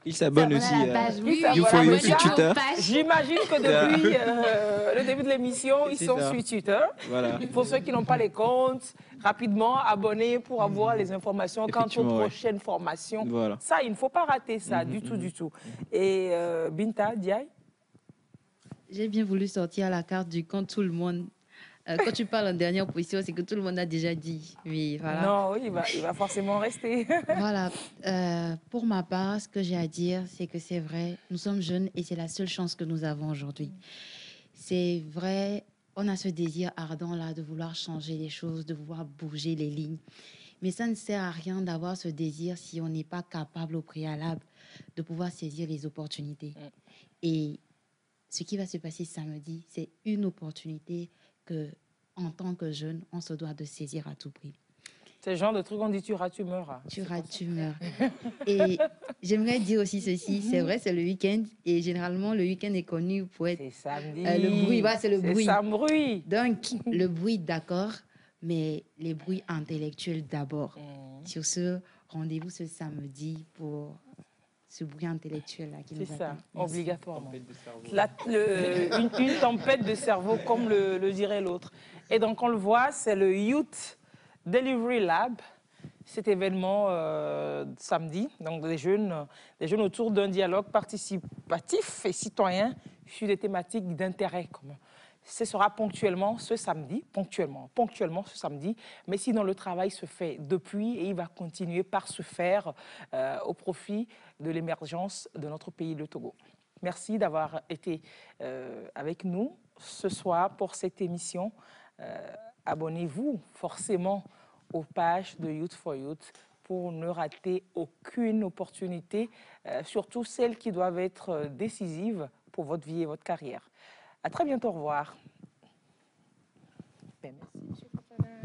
Il s'abonne aussi à Youth for Youth sur Twitter. J'imagine que depuis le début de l'émission, ils sont sur Twitter. Voilà. Pour ceux qui n'ont pas les comptes, rapidement abonnez pour avoir les informations quant aux prochaines formations. Voilà. Ça, il ne faut pas rater ça du tout. Et Binta, Diaye? J'ai bien voulu sortir la carte du quand tout le monde... quand tu parles en dernière position, c'est que tout le monde a déjà dit. Oui, voilà. Non, oui, il va forcément rester. Voilà. Pour ma part, ce que j'ai à dire, c'est que c'est vrai, nous sommes jeunes et c'est la seule chance que nous avons aujourd'hui. C'est vrai, on a ce désir ardent-là de vouloir changer les choses, de vouloir bouger les lignes. Mais ça ne sert à rien d'avoir ce désir si on n'est pas capable au préalable de pouvoir saisir les opportunités. Et ce qui va se passer samedi, c'est une opportunité que, en tant que jeune, on se doit de saisir à tout prix. C'est le genre de truc, on dit tu rates, tu meurs. Tu rates, tu meurs. Et j'aimerais dire aussi ceci, c'est vrai, c'est le week-end. Et généralement, le week-end est connu pour être... C'est samedi. le bruit, c'est le bruit. C'est ça, bruit. Donc, le bruit, d'accord, mais les bruits intellectuels d'abord. Sur ce, rendez-vous ce samedi pour ce bruit intellectuel-là qui nous attend. C'est ça, Merci. obligatoirement. Une Une tempête de cerveau, comme le dirait l'autre. Et donc, on le voit, c'est le Youth Delivery Lab. Cet événement samedi, donc des jeunes autour d'un dialogue participatif et citoyen sur des thématiques d'intérêt commun. Ce sera ponctuellement ce samedi, ponctuellement ce samedi, mais sinon le travail se fait depuis et il va continuer par se faire au profit de l'émergence de notre pays, le Togo. Merci d'avoir été avec nous ce soir pour cette émission. Abonnez-vous forcément aux pages de Youth for Youth pour ne rater aucune opportunité, surtout celles qui doivent être décisives pour votre vie et votre carrière. À très bientôt, au revoir. Ben, merci, M. Fofana.